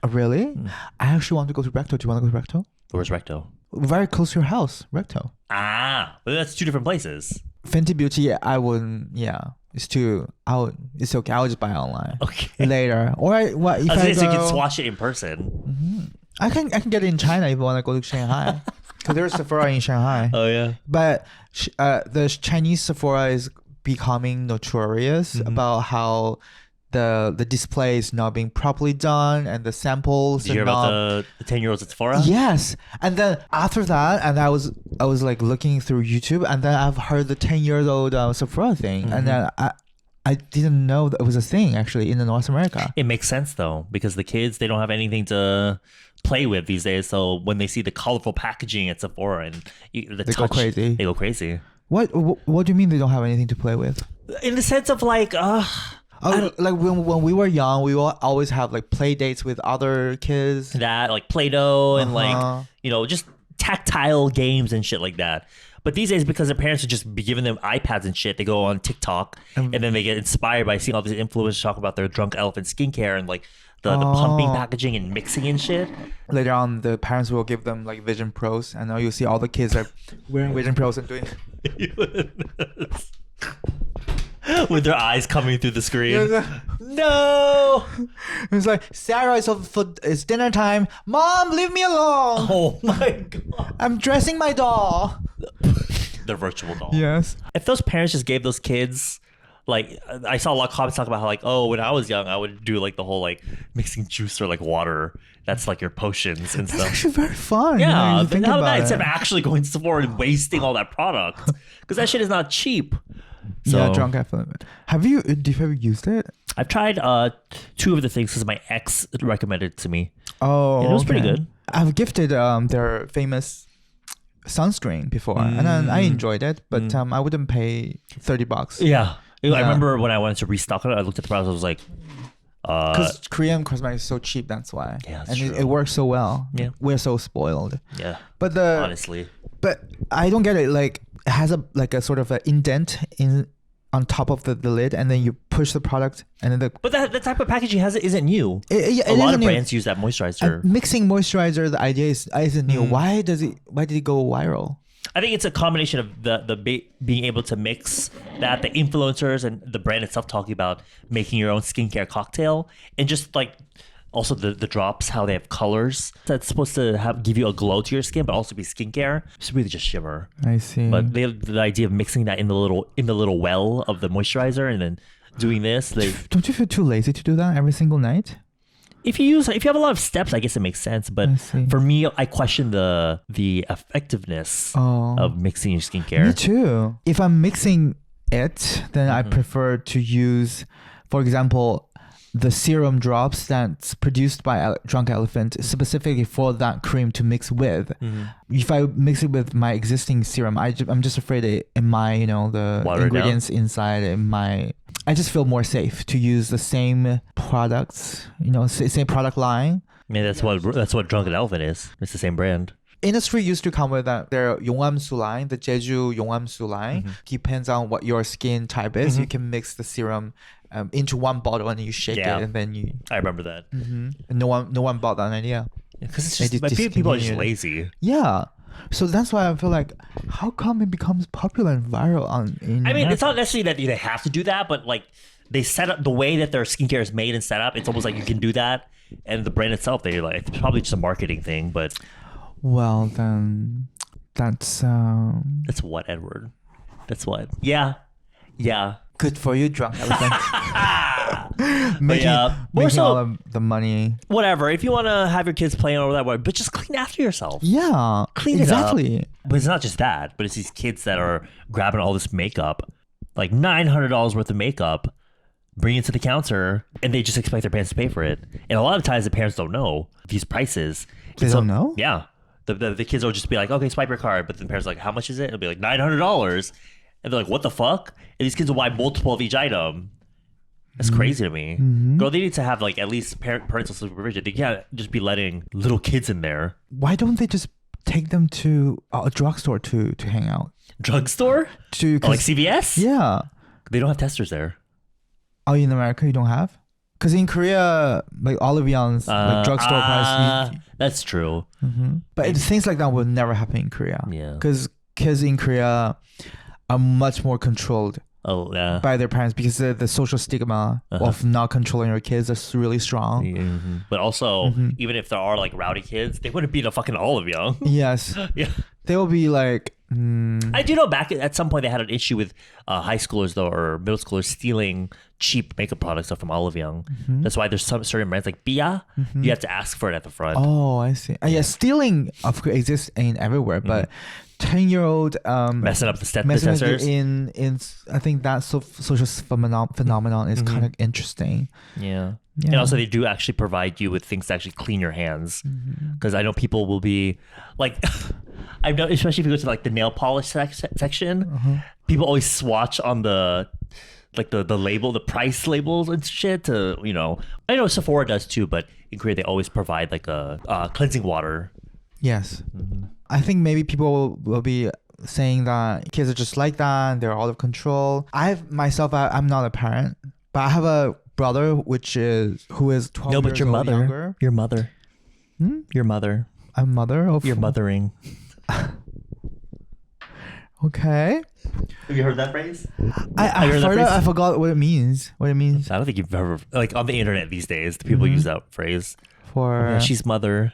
really, I actually want to go to Recto. Do you want to go to Recto? Where's Recto? Very close to your house, Recto. But that's two different places. Fenty Beauty, I wouldn't. Yeah, it's too. It's okay. I'll just buy it online. Okay. Later, or if I was gonna say you can go, swatch it in person. I can get it in China if I want to go to Shanghai. Because there's Sephora in Shanghai. Oh yeah. But the Chinese Sephora is becoming notorious about how the display is not being properly done and the samples. Did you hear about the 10-year-olds at Sephora? Yes, and then after that, and I was like looking through YouTube, and then I've heard the 10-year-old Sephora thing, and then I didn't know that it was a thing actually in North America. It makes sense though, because the kids, they don't have anything to play with these days. So when they see the colorful packaging at Sephora and they go crazy. They go crazy. What do you mean they don't have anything to play with? In the sense of like, like when we were young, we will always have like play dates with other kids. that like Play-Doh and like, just tactile games and shit like that. But these days, because their parents would just be giving them iPads and shit, they go on TikTok and then they get inspired by seeing all these influencers talk about their drunk elephant skincare and like the pumping packaging and mixing and shit. Later on, the parents will give them like Vision Pros, and now you see all the kids are wearing Vision Pros and doing with their eyes coming through the screen. No, it's like Sarah, it's dinner time. Mom, leave me alone. Oh my god! I'm dressing my doll. Their virtual doll. Yes. If those parents just gave those kids, like, I saw a lot of comments talk about how like, oh, when I was young, I would do like the whole like mixing juice or like water. That's like your potions and That's stuff. actually very fun. Yeah, think how about about that it. instead of actually going to Sephora and wasting all that product, because that shit is not cheap. So, Yeah, drunk elephant. Do you ever used it? I've tried 2 of the things because my ex recommended it to me. Oh, And it was pretty good. I've gifted their famous sunscreen before, and then I enjoyed it, but I wouldn't pay $30. Yeah. I remember when I wanted to restock it, I looked at the price, I was like, Because Korean cosmetics is so cheap, that's why. Yeah, that's and true. it works so well. Yeah. We're so spoiled. yeah, But honestly. but I don't get it. Like, it has a sort of an indent on top of the lid, and then you push the product, and then But the type of packaging isn't new. it A lot isn't of new. brands use that moisturizer. Mixing moisturizer, the idea isn't new. Why did it go viral? I think it's a combination of being able to mix that, the influencers and the brand itself talking about making your own skincare cocktail, and just like also the drops, how they have colors that's supposed to give you a glow to your skin, but also be skincare. It's really just shimmer. I see. But the idea of mixing that in the little well of the moisturizer and then doing this, Don't you feel too lazy to do that every single night? if you have a lot of steps, I guess it makes sense. But I see. for me, I question the effectiveness of mixing your skincare. Me too. If I'm mixing it, then I prefer to use, for example, the serum drops that's produced by Drunk Elephant specifically for that cream to mix with. If I mix it with my existing serum, I'm just afraid it might, the Water it ingredients inside it might. I just feel more safe to use the same products, same product line. I mean, that's what Drunken Elephant is. It's the same brand. Industry used to come with their 용암수 line, the Jeju 용암수 line. Depends on what your skin type is. You can mix the serum into one bottle and you shake it, and then you. I remember that. And no one bought that idea. Because it's They just people are just discontinued. lazy. Yeah. So that's why I feel like, how come it becomes popular and viral in I mean, America? it's not necessarily that they have to do that, but like they set up the way that their skincare is made and set up. It's almost like you can do that, and the brand itself, it's probably just a marketing thing. But Well, then that's that's what, Edward. That's what. Yeah. good for you, Drunk Elephant. making more so- all of the money. Whatever. If you want to have your kids playing or whatever, but just clean after yourself. Yeah, Clean it exactly. up. But it's not just that. But it's these kids that are grabbing all this makeup, like $900 worth of makeup, bring it to the counter, and they just expect their parents to pay for it. And a lot of times the parents don't know these prices. They don't know? Yeah. The kids will just be like, okay, swipe your card. But then the parents are like, how much is it? It'll be like $900. And they're like, what the fuck? And these kids will buy multiple of each item. That's crazy to me. Girl, they need to have like at least parental supervision. They can't just be letting little kids in there. Why don't they just take them to a drugstore to hang out? Drugstore? To Oh, like CVS? Yeah. They don't have testers there. Oh, in America you don't have? Because in Korea, like Olivion's like drugstore price. That's true. But things like that will never happen in Korea. Yeah. Because kids in Korea are much more controlled Oh, yeah. by their parents because the social stigma of not controlling your kids is really strong. But also, even if there are like rowdy kids, they wouldn't beat a fucking Olive Young. Yes. Yeah. They will be like, I do know back at some point they had an issue with high schoolers though, or middle schoolers stealing cheap makeup products from Olive Young. That's why there's some certain brands like Bia, you have to ask for it at the front. oh, I see. Yeah, stealing of course exists in everywhere, but 10-year-old Messing up the messing with testers. in I think that social phenomenon is kind of interesting. Yeah. And also they do actually provide you with things to actually clean your hands. Because I know people will be like, I know, especially if you go to like the nail polish section, people always swatch on the label, the price labels and shit to, I know Sephora does too, but in Korea they always provide like a cleansing water. Yes. I think maybe people will be saying that kids are just like that and they're out of control. I'm not a parent, but I have a brother who is 12 No, but years your old mother. younger. Your mother. Hmm? Your mother. I'm mother of... You're mothering. Okay. Have you heard that phrase? I forgot what it means. What it means. I don't think you've ever, like, on the internet these days, people use that phrase. For She's mother.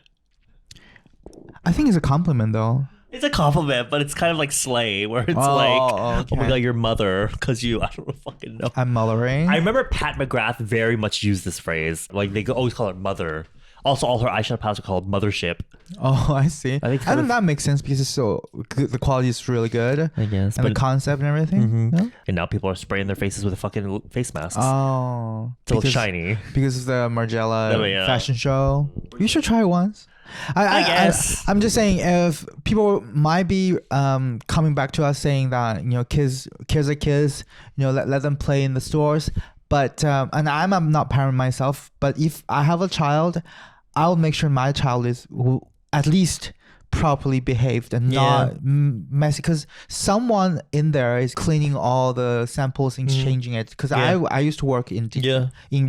I think it's a compliment though. It's a compliment, but it's kind of like slay, where it's oh my god, your mother, because I don't fucking know. I'm mothering. I remember Pat McGrath very much used this phrase. Like, they always call her mother. Also, all her eyeshadow palettes are called Mothership. Oh, I see. I think that makes sense because it's so good. The quality is really good. I guess. And the concept and everything. Mm-hmm. Yeah? And now people are spraying their faces with a fucking face masks. Oh. To look shiny. Because of the Margiela fashion show. You should try it once. I guess. I'm just saying, if people might be coming back to us saying that, kids are kids, let them play in the stores. But, and I'm not parent myself, but if I have a child, I'll make sure my child is at least properly behaved and not messy, because someone in there is cleaning all the samples and changing it. Because I used to work in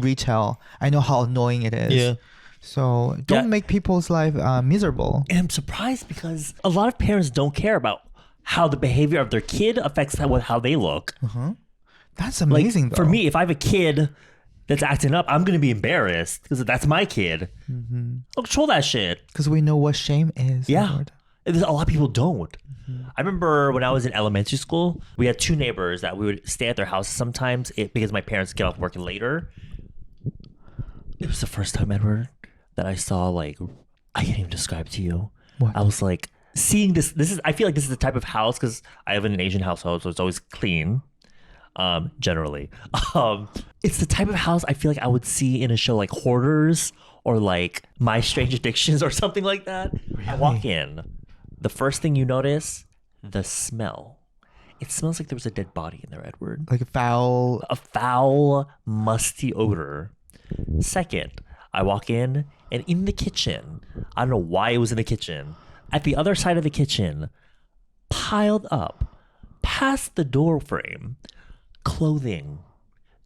retail. I know how annoying it is. Yeah. So don't make people's life miserable. And I'm surprised because a lot of parents don't care about how the behavior of their kid affects how they look. That's amazing, though. For me, if I have a kid that's acting up, I'm going to be embarrassed because that's my kid. I'll control that shit. Because we know what shame is. Yeah. A lot of people don't. I remember when I was in elementary school, we had two neighbors that we would stay at their house sometimes because my parents get off working later. It was the first time, Edward, that I saw, I can't even describe to you. What? I was seeing this. I feel like this is the type of house, because I live in an Asian household, so it's always clean. Generally, it's the type of house I feel like I would see in a show like Hoarders or like My Strange Addictions or something like that. Really? I walk in, the first thing you notice, the smell. It smells like there was a dead body in there, Edward. Like a foul, musty odor. Second, I walk in, and in the kitchen, I don't know why it was in the kitchen, at the other side of the kitchen, piled up past the door frame, clothing,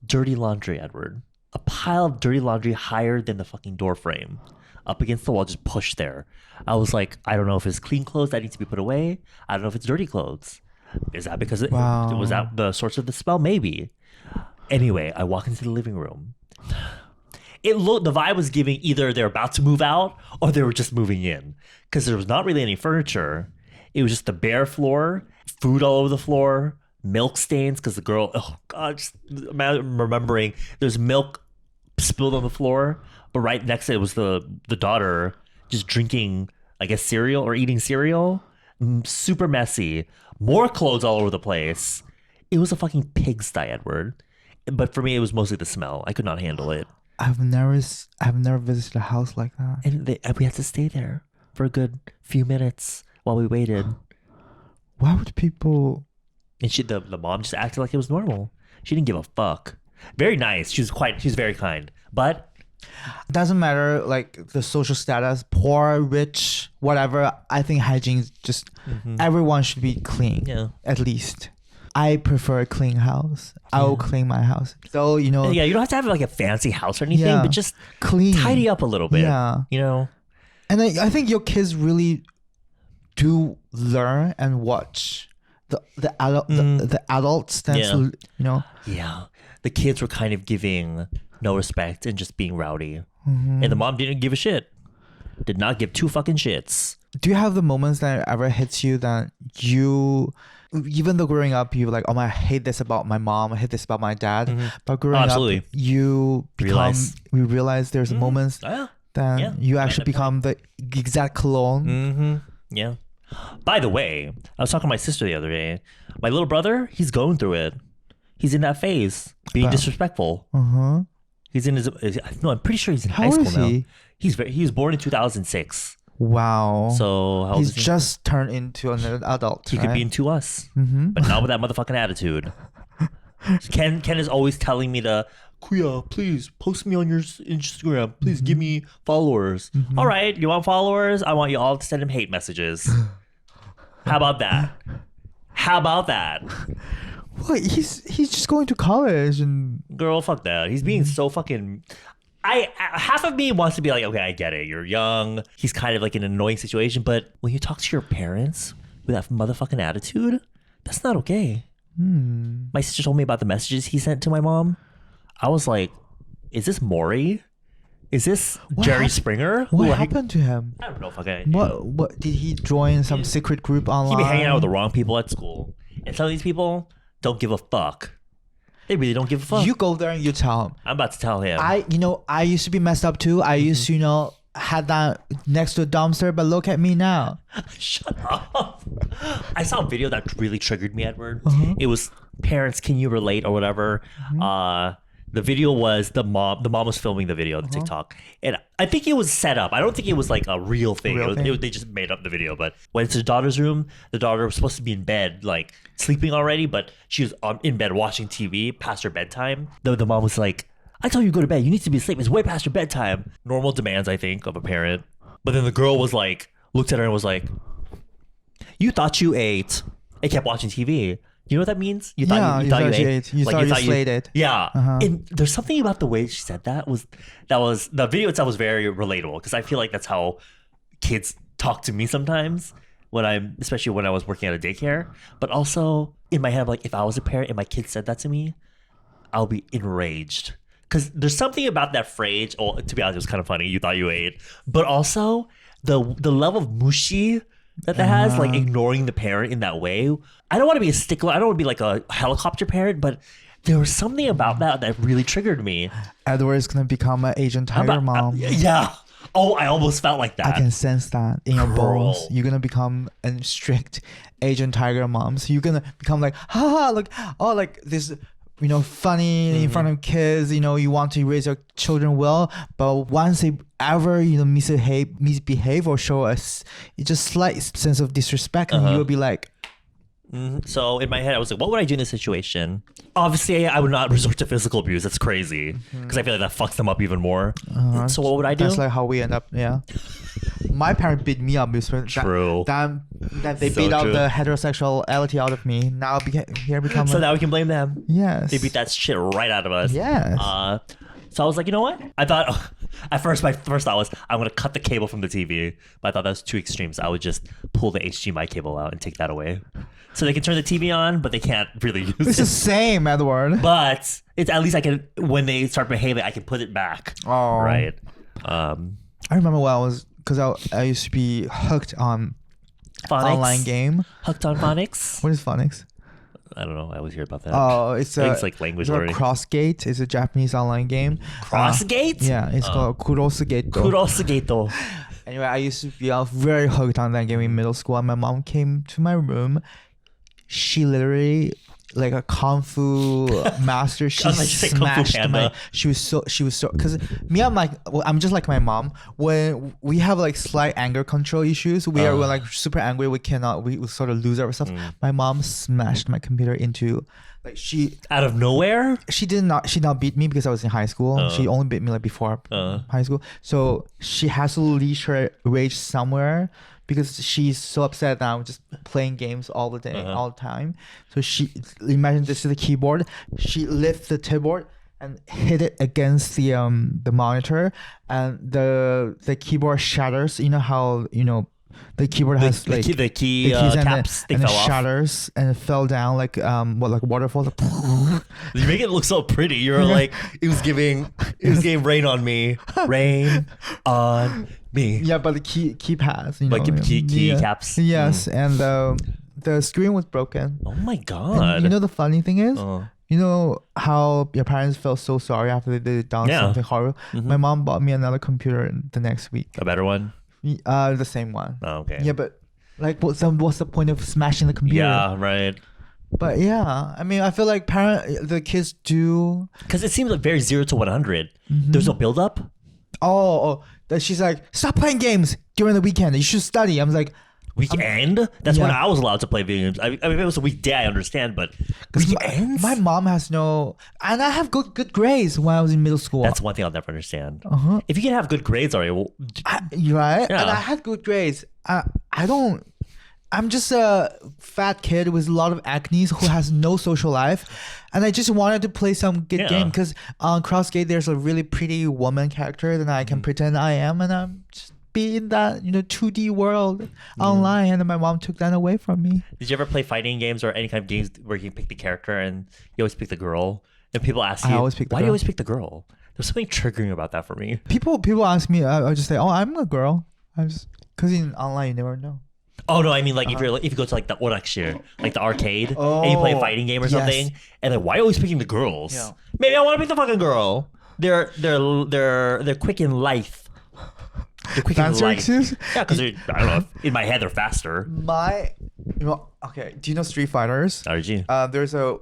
dirty laundry, Edward. A pile of dirty laundry higher than the fucking door frame, up against the wall, just pushed there. I was like, I don't know if it's clean clothes that need to be put away. I don't know if it's dirty clothes. Is that because was that the source of the smell? Maybe. Anyway, I walk into the living room. The vibe was giving either they're about to move out or they were just moving in, because there was not really any furniture. It was just a bare floor, food all over the floor, milk stains, because the girl, oh God, just remembering there's milk spilled on the floor, but right next to it was the daughter just drinking, I guess, cereal or eating cereal. Super messy. More clothes all over the place. It was a fucking pigsty, Edward. But for me, it was mostly the smell. I could not handle it. I've never visited a house like that. And we had to stay there for a good few minutes while we waited. Why would people... And the mom just acted like it was normal. She didn't give a fuck. Very nice. She's very kind. But it doesn't matter, like, the social status, poor, rich, whatever. I think hygiene is just everyone should be clean. Yeah. At least. I prefer a clean house. I will clean my house. So, Yeah, you don't have to have like a fancy house or anything, but just clean, tidy up a little bit. Yeah. And I think your kids really do learn and watch the adults that's Yeah. The kids were kind of giving no respect and just being rowdy. And the mom didn't give a shit. Did not give two fucking shits. Do you have the moments that ever hits you that you, even though growing up, you're like, oh my, I hate this about my mom, I hate this about my dad. But growing up, you realize there's moments that you actually become the exact clone. Yeah. By the way, I was talking to my sister the other day. My little brother, he's going through it. He's in that phase, being disrespectful. He's in I'm pretty sure he's in high school now. He was born in 2006. Wow. So how he's just turned into an adult. He could be into us, but not with that motherfucking attitude. Ken is always telling me to, Kuya, please post me on your Instagram. Please give me followers. All right, you want followers? I want you all to send him hate messages. How about that? How about that? Well, he's just going to college and Girl, fuck that. He's being so fucking... half of me wants to be like, okay, I get it. You're young. He's kind of like in an annoying situation. But when you talk to your parents with that motherfucking attitude, that's not okay. My sister told me about the messages he sent to my mom. I was like, is this Maury? Is this Jerry Springer? What happened to him? I don't know. Fucking. What did he join some secret group online? He be hanging out with the wrong people at school, and some of these people don't give a fuck. They really don't give a fuck. You go there and you tell him. I'm about to tell him. I used to be messed up too. I used to, had that next to a dumpster, but look at me now. Shut up. I saw a video that really triggered me, Edward. It was parents, can you relate or whatever. The video was the mom was filming the video, the TikTok. And I think it was set up. I don't think it was like a real thing. They just made up the video. But when it's the daughter's room, the daughter was supposed to be in bed, like sleeping already, but she was in bed watching TV past her bedtime. The mom was like, I told you to go to bed. You need to be asleep. It's way past your bedtime. Normal demands, I think, of a parent. But then the girl was like, looked at her and was like, you thought you ate. I kept watching TV. You know what that means? You thought you ate. You thought you slayed it. Yeah. And there's something about the way she said that was the video itself was very relatable, because I feel like that's how kids talk to me sometimes especially when I was working at a daycare. But also in my head, I'm like, if I was a parent and my kid said that to me, I'll be enraged. Because there's something about that phrase. Oh, to be honest, it was kind of funny. You thought you ate. But also the level of mushi that has, like ignoring the parent in that way. I don't want to be a stickler. I don't want to be like a helicopter parent, but there was something about that really triggered me. Edward is going to become an Asian tiger mom. Yeah. Oh, I almost felt like that. I can sense that in your bones. You're going to become a strict Asian tiger mom. So you're going to become like, look, like this, funny in front of kids. You want to raise your children well, but once they ever misbehave or show us just slight sense of disrespect, and you will be like. So in my head, I was like, what would I do in this situation? Obviously, I would not resort to physical abuse. That's crazy, because I feel like that fucks them up even more. So what would I do? That's like how we end up. Yeah. My parents beat me up. True. That they beat out the heterosexuality out of me. Now so now we can blame them. Yes. They beat that shit right out of us. Yes. So I was like, you know what? I thought at first my first thought was I'm gonna cut the cable from the TV, but I thought that was too extreme. So I would just pull the HDMI cable out and take that away, so they can turn the TV on, but they can't really use it. It's the same, Edward. But it's at least I can, when they start behaving, I can put it back. Oh. Right. I remember because I used to be hooked on phonics? Online game. Hooked on phonics? What is phonics? I don't know. I always hear about that. Oh, it's like language learning. Crossgate is a Japanese online game. Crossgate? Yeah, it's called Kurosugeto. Kurosugeto. Anyway, I used to be very hooked on that game in middle school, and my mom came to my room. She literally, like a kung fu master, she smashed my. She was so because me, I'm just like my mom. When we have like slight anger control issues, we're like super angry. We sort of lose our stuff. My mom smashed my computer into, like, she out of nowhere. She did not beat me because I was in high school. She only beat me like before high school. So she has to leash her rage somewhere, because she's so upset that I'm just playing games all the day, all the time. So imagine this is the keyboard. She lifts the keyboard and hit it against the monitor, and the keyboard shatters. You know how the keyboard has the key caps. And it shatters and it fell down like waterfall. You make it look so pretty. You're like, it was giving rain on me, rain on me. Yeah, but the keypads, like key caps. Yes, and the screen was broken. Oh my god! And the funny thing is, you know how your parents felt so sorry after they done something horrible. My mom bought me another computer the next week. A better one? The same one. Oh, okay. Yeah, but like, what's the point of smashing the computer? Yeah, right. But yeah, I mean, I feel like the kids do, because it seems like very 0 to 100. There's no build up. That she's like, stop playing games during the weekend. You should study. I was like, weekend? That's when I was allowed to play video games. I mean, if it was a weekday, I understand, but weekends? My mom has no, and I have good grades when I was in middle school. That's one thing I'll never understand. If you can have good grades already, you're right. Yeah. And I had good grades. I don't. I'm just a fat kid with a lot of acne who has no social life, and I just wanted to play some good game because on CrossGate there's a really pretty woman character that I can pretend I am, and I'm just be in that 2D world online, and then my mom took that away from me. Did you ever play fighting games or any kind of games where you pick the character and you always pick the girl? And people ask you, why do you always pick the girl? There's something triggering about that for me. People ask me, I'll just say, oh, I'm a girl. Because in online you never know. Oh no, I mean like if you go to like the Orakshir, like the arcade, and you play a fighting game or something, and then why are you always picking the girls? Yeah. Maybe I want to pick the fucking girl. They're quick in life. They're quick in life. Yeah, because I don't know. In my head, they're faster. Okay. Do you know Street Fighters? RG.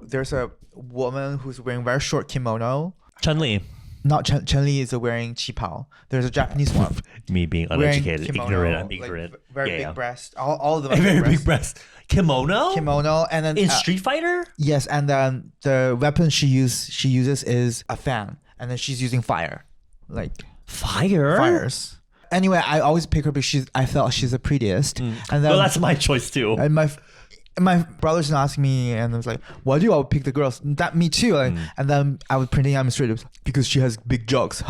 There's a woman who's wearing very short kimono. Chun-Li. Not Chun-Li is wearing qipao. There's a Japanese one. Me being uneducated, ignorant. I'm ignorant. Like, very big breast. All of them. Very big breast. Kimono, and then in Street Fighter. Yes, and then the weapon she uses is a fan, and then she's using fire, like fires. Anyway, I always pick her because I felt she's the prettiest. And then, well, that's my choice too. And my brothers asked me, and I was like, "Why do you always pick the girls?" That me too. Like, and then I was pretending I'm straight because she has big jugs.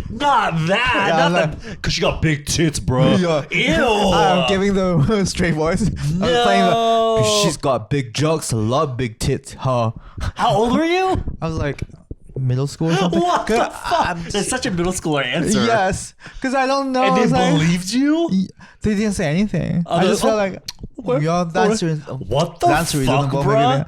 Not that. Yeah, not because she got big tits, bro. Yeah. Ew. I'm giving the straight voice. No. I'm playing she's got big jugs, a lot of big tits. How old were you? I was like middle school or something. What the fuck? That's such a middle schooler answer. Yes, because I don't know. And they believed you? They didn't say anything. I just felt like, yeah, that's what the fuck, bro?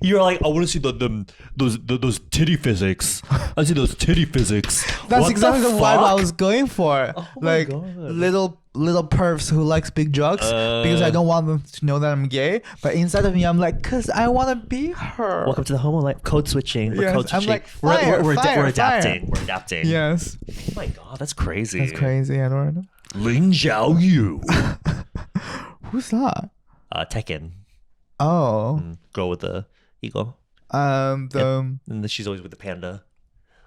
You're like, I want to see those titty physics. I see those titty physics. That's what exactly the vibe I was going for. Oh like little pervs who likes big jugs because I don't want them to know that I'm gay. But inside of me, I'm like, cause I want to be her. Welcome to the homo life. Code switching. We're code switching. I'm like, we're adapting. We're adapting. Yes. Oh my god, that's crazy. That's crazy, Edward. Lin Zhao Yu. Who's that? Tekken. Oh. Girl with the eagle. And she's always with the panda.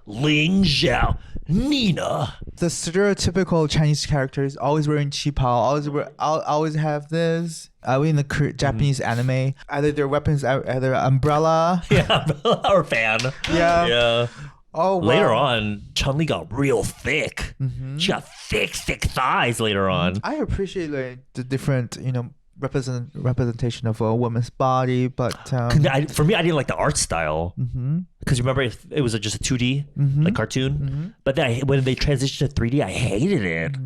Ling Zhao. Nina. The stereotypical Chinese characters always wearing qipao. Always have this. In the Japanese anime, either their weapons, either umbrella. Yeah, or fan. Yeah. Oh, wow. Later on, Chun-Li got real thick. She got thick thighs later on. I appreciate like the different, representation of a woman's body, but for me, I didn't like the art style because remember it was just a 2D like cartoon, but then when they transitioned to 3D, I hated it.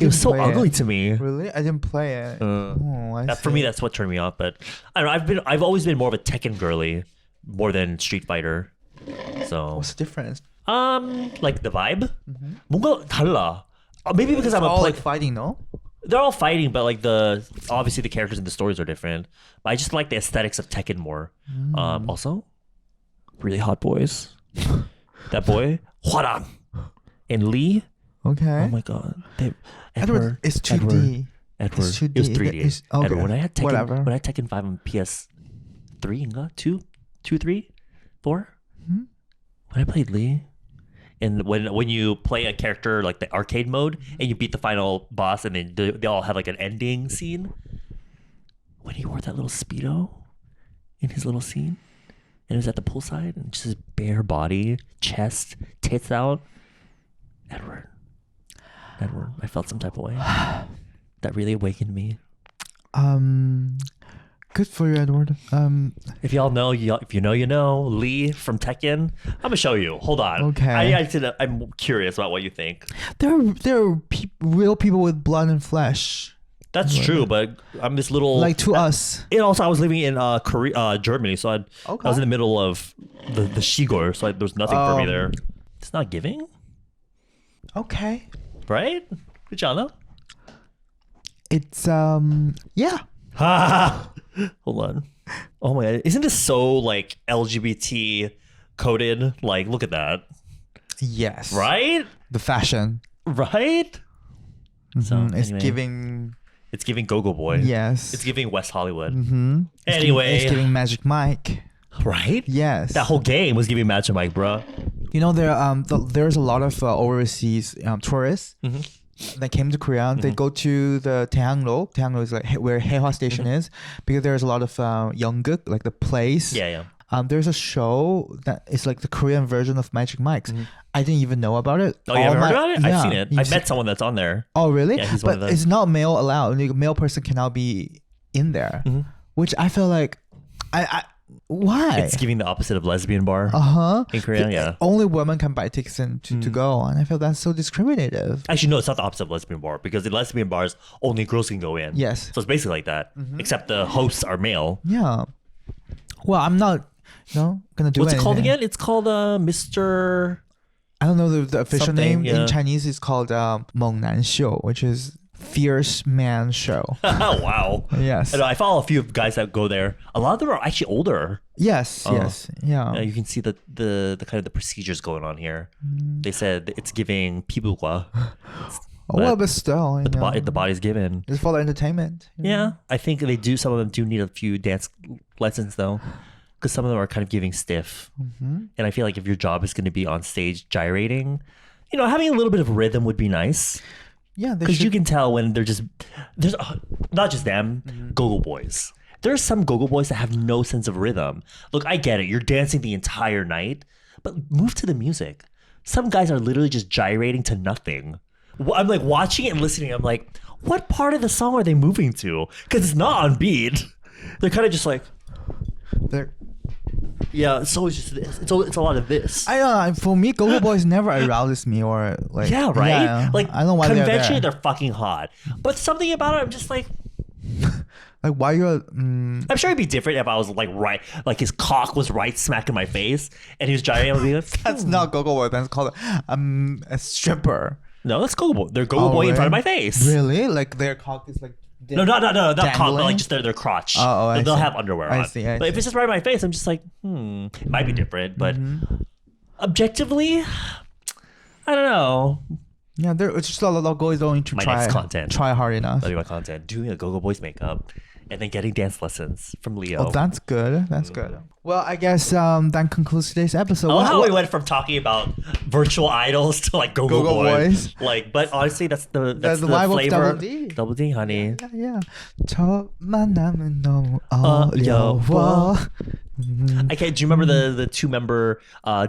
It was so ugly to me. Really, I didn't play it. For me, that's what turned me off. But I don't know. I've always been more of a Tekken girly more than Street Fighter. So what's the difference? Like the vibe. 뭔가 달라. Maybe because I'm all like fighting, no? They're all fighting, but like obviously the characters and the stories are different. But I just like the aesthetics of Tekken more. Also, really hot boys. That boy, Hwarang, and Lee. Okay. Oh my god. Edward, it's 2D. Edward, it's 2D. It was 3D. Okay. Edward, when I had Tekken 5 on PS3, 2, 3, 4. When I played Lee. And when you play a character like the arcade mode and you beat the final boss and then they all have like an ending scene. When he wore that little Speedo in his little scene and it was at the poolside and just his bare body, chest, tits out. Edward, I felt some type of way. That really awakened me. Good for you, Edward. If y'all know, if you know, you know. Lee from Tekken. I'm gonna show you. Hold on. Okay. I'm curious about what you think. There are real people with blood and flesh. That's true, but I'm this little like to us. And also, I was living in Germany, so I was in the middle of the Shigor, so there's nothing for me there. It's not giving. Okay. Right? Good job, though. It's yeah. Hold on. Oh my god. Isn't this so like LGBT coded? Like, look at that. Yes. Right? The fashion. Right? So it's anyway, giving Go-Go Boy. Yes. It's giving West Hollywood. Anyway. It's giving Magic Mike. Right? Yes. That whole game was giving Magic Mike, bro. There's a lot of overseas tourists that came to Korea, they go to the Daehanglo. Daehanglo is like where Haehwa Station is, because there's a lot of Yeongguk, like the place. Yeah. There's a show that is like the Korean version of Magic Mike's. I didn't even know about it. Oh, you haven't heard about it? Yeah, I've seen it. I met someone that's on there. Oh, really? Yeah, he's one but of the... it's not male allowed. Like, a male person cannot be in there, which I feel like, why? It's giving the opposite of lesbian bar in Korea. Yeah. Only women can buy tickets to go, and I feel that's so discriminative. Actually, no, it's not the opposite of lesbian bar, because in lesbian bars, only girls can go in. Yes. So it's basically like that, except the hosts are male. Yeah. Well, I'm not, gonna do. What's it called anything. again? It's called Mr. I don't know the official Something, name. In Chinese, it's called 猛男秀, which is fierce man show. Oh, wow. Yes. I follow a few guys that go there. A lot of them are actually older. Yes. Yes. Yeah. You can see the kind of the procedures going on here. They said it's giving pibugwa. But still, The body's given. It's for the entertainment. Yeah, I think some of them do need a few dance lessons though, because some of them are kind of giving stiff. And I feel like if your job is going to be on stage gyrating, having a little bit of rhythm would be nice. Yeah, because you can tell when there's not just them, go-go boys. There's some go-go boys that have no sense of rhythm. Look, I get it. You're dancing the entire night, but move to the music. Some guys are literally just gyrating to nothing. I'm like watching it and listening. I'm like, what part of the song are they moving to? Because it's not on beat. They're kind of just like, yeah. So it's just this. It's a lot of this. I don't know. For me, go-go boys never arouses me or like. Yeah, right. Yeah, like I don't know why conventionally they're fucking hot, but something about it, I'm just like. Like why you're. I'm sure it'd be different if I was like his cock was right smack in my face and he was gyrating. I would be like, That's not go-go boy. That's called a stripper. No, that's go-go boy. They're go-go boy in front of my face. Really? Like their cock is like. No, not cock, but like just their crotch. They'll have underwear on. I see. But if it's just right in my face, I'm just like, it might be different, but objectively, I don't know. Yeah, it's just a lot of guys don't need to try hard enough. That'll be my content. Doing a go-go boys makeup and then getting dance lessons from Leo. Oh, that's good. That's good. Well, I guess that concludes today's episode. I love how we went from talking about virtual idols to like go-go boys. Like, but honestly, that's the flavor. Of Double D, honey. Yeah. 첫 만남은 너무 어려워. Do you remember the 2-member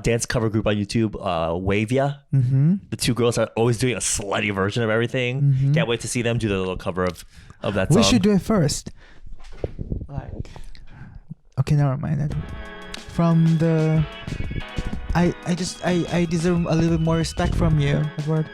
dance cover group on YouTube, Wavia? The 2 girls are always doing a slutty version of everything. Can't wait to see them do the little cover of that song. We should do it first. Okay, never mind. From the, I deserve a little bit more respect from you, Edward.